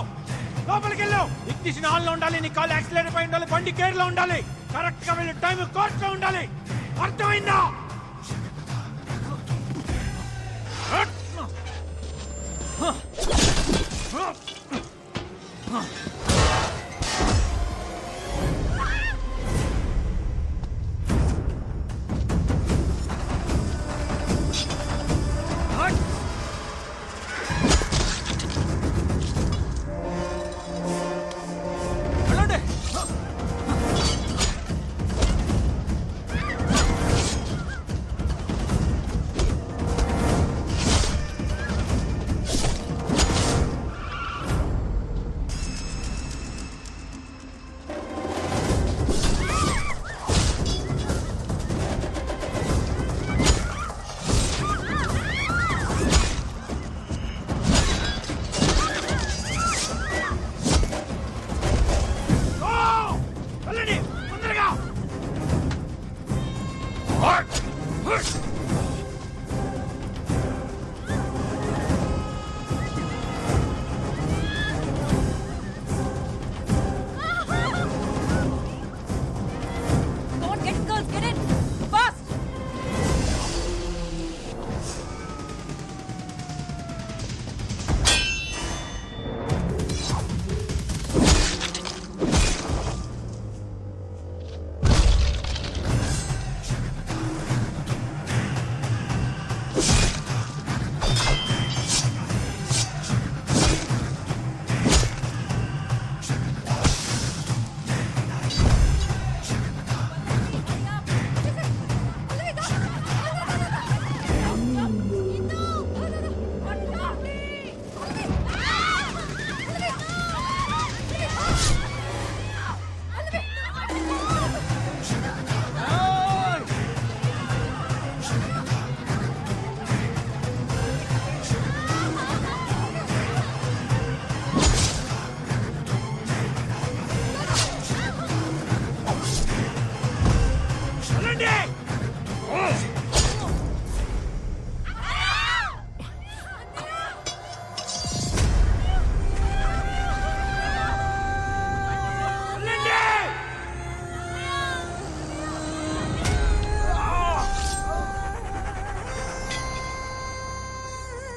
లోపలికి వెళ్ళు. ఇగ్నిషన్ ఆన్ లో ఉండాలి, నీ కాల్ యాక్సిలేటర్ పై ఉండాలి, బండి గేర్ లో ఉండాలి, కరెక్ట్ గా వెళ్ళి టైం కోర్స్ లో ఉండాలి. అర్థమైందా?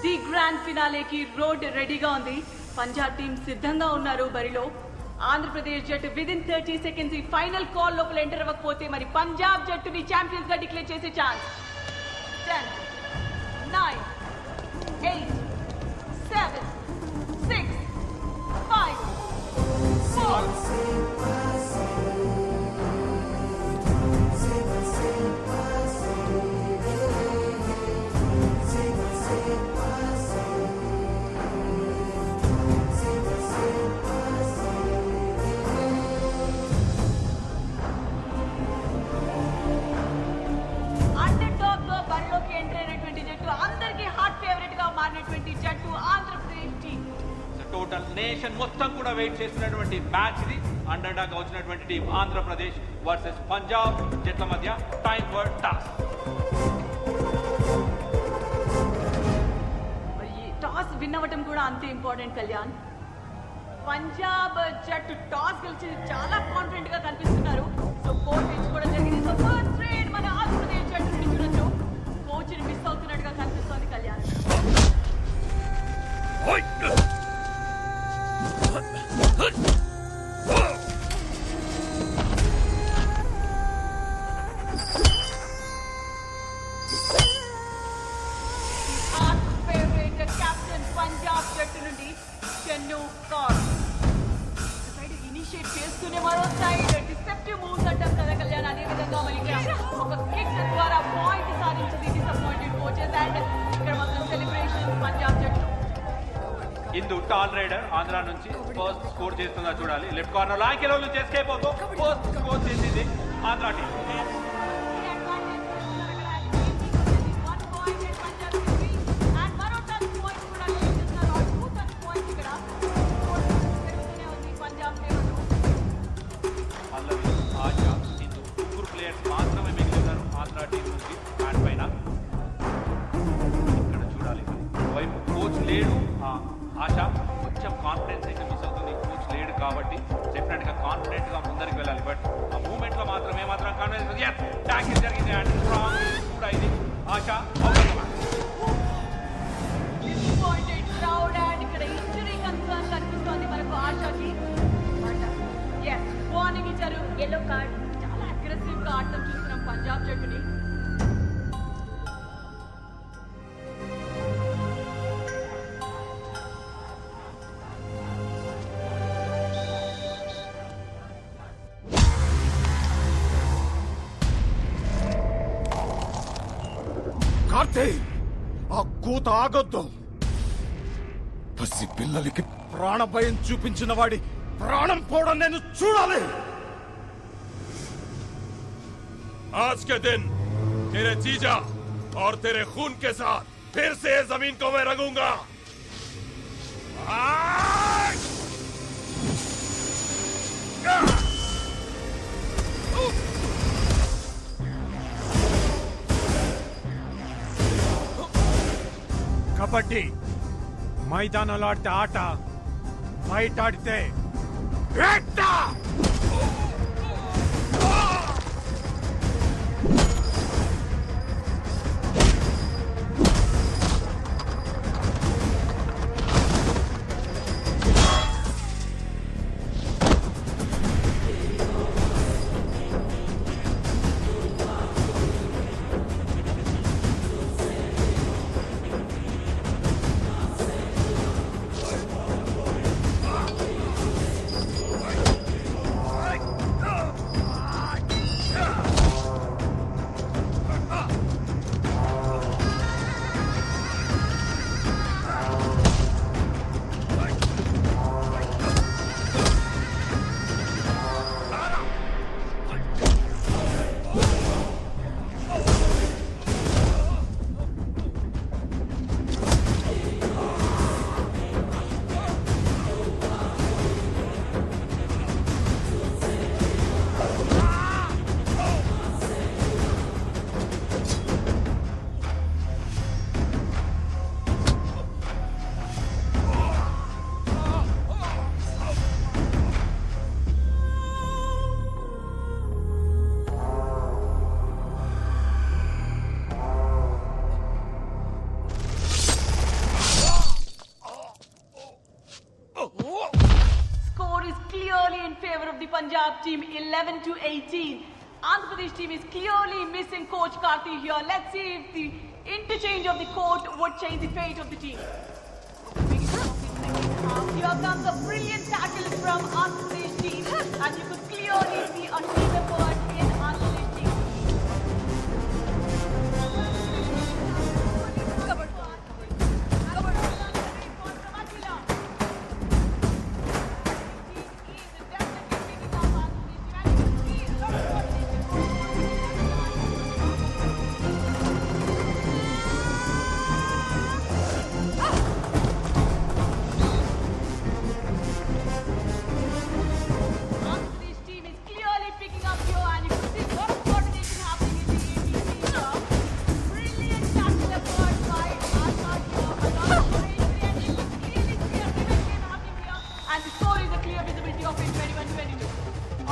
ది గ్రాండ్ ఫినాలేకి రోడ్ రెడీగా ఉంది. పంజాబ్ టీం సిద్ధంగా ఉన్నారు బరిలో. ఆంధ్రప్రదేశ్ జట్టు విదిన్ 30 seconds ఈ ఫైనల్ కాల్ లోపల ఎంటర్ అవ్వకపోతే మరి పంజాబ్ జట్టుని ఛాంపియన్స్ గా డిక్లేర్ చేసే ఛాన్స్. 10 9 8 7 6 5 4 టోటల్ నేషన్ మొత్తం కూడా వెయిట్ చేస్తున్నటువంటి మ్యాచ్ ఇది. అండర్ డాగ్ వచ్చినటువంటి టీం ఆంధ్రప్రదేశ్ వర్సెస్ పంజాబ్ జట్ల మధ్య time for toss. Toss win అవ్వటం కూడా అంతే ఇంపార్టెంట్ కళ్యాణ్. పంజాబ్ జట్టు టాస్ గెలిచి చాలా కాన్ఫిడెంట్ గా కనిపిస్తున్నారు. సో కోచ్ ఎంచుకోవడం జరిగింది. సో ఫస్ట్ ట్రేడ్ మన ఆంధ్రప్రదేశ్ జట్టు నుండి చూడొచ్చు. కోచ్ ని మిస్ అవుతున్నట్టుగా కనిపిస్తోంది కళ్యాణ్. ఇనిషియేట్ చేస్తూనే మరో సైడ్ డిసెప్టివ్ మూవ్స్ అంటాం కదా కళ్యాణ్. అదే విధంగా మరి ఇక్కడ ఒక కిక్ ద్వారా పాయింట్ సాధించింది డిసప్పాయింటెడ్ కోచెస్. అండ్ ఇక్కడ మాత్రం సెలబ్రేషన్ పంజాబ్ జట్టు. ఇందు టాల్ రైడర్ ఆంధ్ర నుంచి ఫస్ట్ స్కోర్ చేస్తుందా చూడాలి. లెఫ్ట్ కార్నర్ లాంకెలో ఎస్కేప్ అవుతూ ఫస్ట్ స్కోర్ చేసింది ఆంధ్ర టీం. పల్లవి, ఆశా, ఇందు ముగ్గురు ప్లేయర్స్ మాత్రమే మిగిలినారు ఆంధ్ర టీం నుంచి బ్యాట్ పైన. ఇక్కడ చూడాలి వైపు కోచ్ లేడు. ఆశ కొంచెం కాన్ఫిడెన్స్ అయితే మిస్ అవుతుంది. కోచ్ లేడు కాబట్టి డెఫినెట్ గా కాన్ఫిడెంట్ గా ముందరికి వెళ్ళాలి. బట్ ఆ మూమెంట్ లో మాత్రం ఏమాత్రం కాన్ఫిడెన్స్ ట్యాకిల్ జరిగింది. అండ్ స్ట్రాంగ్ కూడా ఇది ఆశ. Disappointed crowd. అండ్ ఇక్కడ ఇంజరీ కన్సర్న్ కనిపిస్తోంది మనకు ఆశకి. వార్నింగ్ ఇచ్చారు, ఎల్లో కార్డ్. చాలా అగ్రెసివ్ గా ఆడటం చూస్తున్నాం పంజాబ్ జట్టుని. కార్తీ, ఆ కూత ఆగొద్దు. పసి పిల్లలకి ప్రాణభయం చూపించిన వాడి ప్రాణం పోవడం నేను చూడాలి. आज के दिन तेरे जीजा और तेरे खून के साथ फिर से जमीन को मैं रंगूंगा. కబడ్డీ మైదానంలో ఆడితే ఆట, బయట ఆడితే వేట. Punjab team 11-18. Andhra Pradesh team is clearly missing coach Karthi here. Let's see if the interchange of the court would change the fate of the team. Here comes a brilliant tackle from Andhra Pradesh team, and you could clearly see a team effort in Andhra Pradesh team.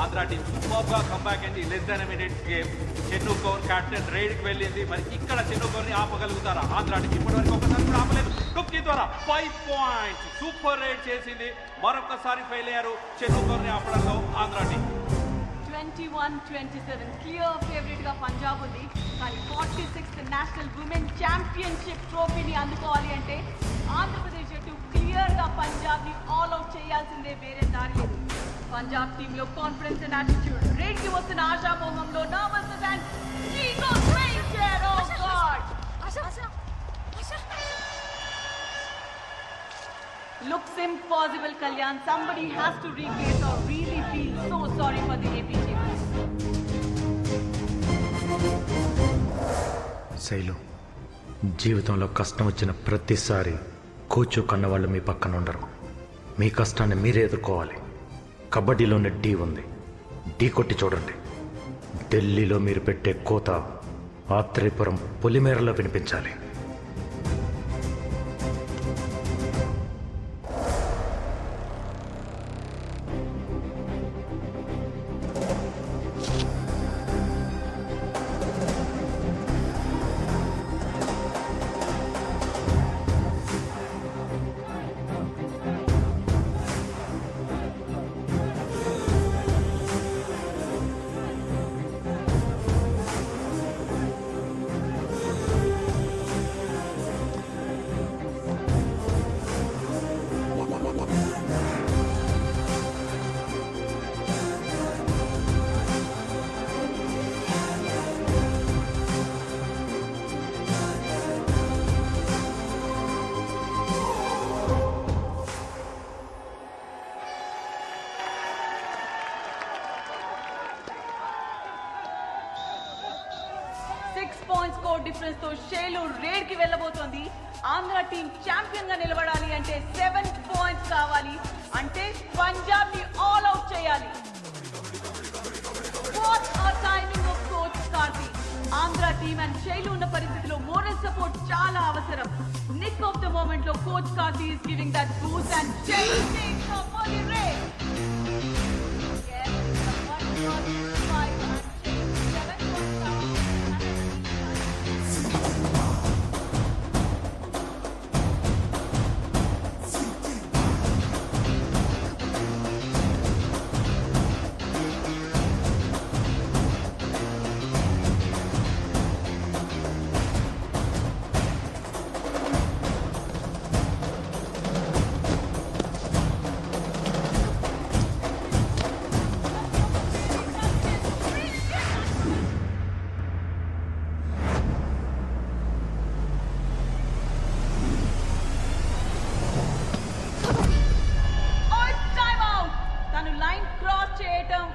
Andhra team super గా కంబ్యాక్ అయింది. Less than minutes game. Chennu Kaur captain raid కి వెళ్ళింది. మరి ఇక్కడ చెన్ను కౌర్ ని ఆపగలుగుతారా ఆంధ్ర టీం? ఇప్పటివరకు ఒకసారి కూడా ఆపలేదు. టుక్కి ద్వారా 5 పాయింట్స్ సూపర్ రైడ్ చేసింది. మరొకసారి ఫెయిల్ అయ్యారు చెన్ను కౌర్ ని ఆపడంలో ఆంధ్ర టీం. 21-27 క్లియర్ ఫేవరెట్ గా పంజాబ్ ఉంది. కానీ 46th నేషనల్ ఉమెన్ ఛాంపియన్షిప్ ట్రోఫీని అందుకోవాలి అంటే ఆంధ్రప్రదేశ్ జట్టు క్లియర్ గా పంజాబ్ ని ఆల్ అవుట్ చేయాల్సిందే, వేరే దారి లేదు. పంజాబ్ టీమ్ లో కాన్ఫిడెన్స్ అండ్ యాటిట్యూడ్, రేడ్ కి వస్తున్న ఆశామోహంలో nervousness and ego strength. Oh god, looks impossible, Kalyan. Somebody has to replace or really feel so sorry for the AP team. Shailu, జీవితంలో కష్టం వచ్చిన ప్రతిసారి కోచు కన్నవాళ్ళు మీ పక్కన ఉండరు. మీ కష్టాన్ని మీరే ఎదుర్కోవాలి. కబడ్డీలోనే ఢీ ఉంది, ఢీ కొట్టి చూడండి. ఢిల్లీలో మీరు పెట్టే కోత ఆత్రేయపురం పొలిమేరలో వినిపించాలి. స్కోర్ డిఫరెన్స్ తో షేలు రేడ్ కి వెళ్ళబోతోంది. ఆంధ్ర టీం ఛాంపియన్ గా నిలబడాలి అంటే 7 పాయింట్స్ కావాలి. అంటే పంజాబ్ ని ఆల్ అవుట్ చేయాలి. What a timing of coach Karthi. Andhra team and Shelu ఉన్న పరిస్థితిలో మోరల్ సపోర్ట్ చాలా అవసరం. నిక్ ఆఫ్ ద మూమెంట్ లో coach Karthi is giving that boost and Shelu takes off for the raid.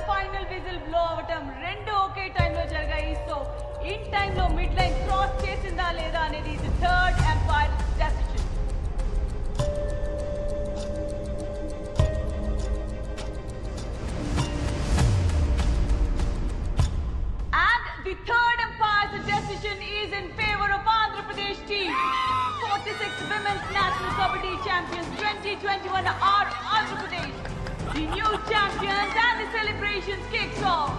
Final whistle blow అవటం రెండు ఒకే టైంలో జరిగాయి. సో ఇన్ టైంలో మిడ్ లైన్ క్రాస్ చేసిందా లేదా అనేది ఇది third umpire decision. And the third empire's decision is in favor of Andhra Pradesh team. 46 Women's National Kabaddi Champions 2021 are Andhra Pradesh. The new champions and the celebrations kicks off.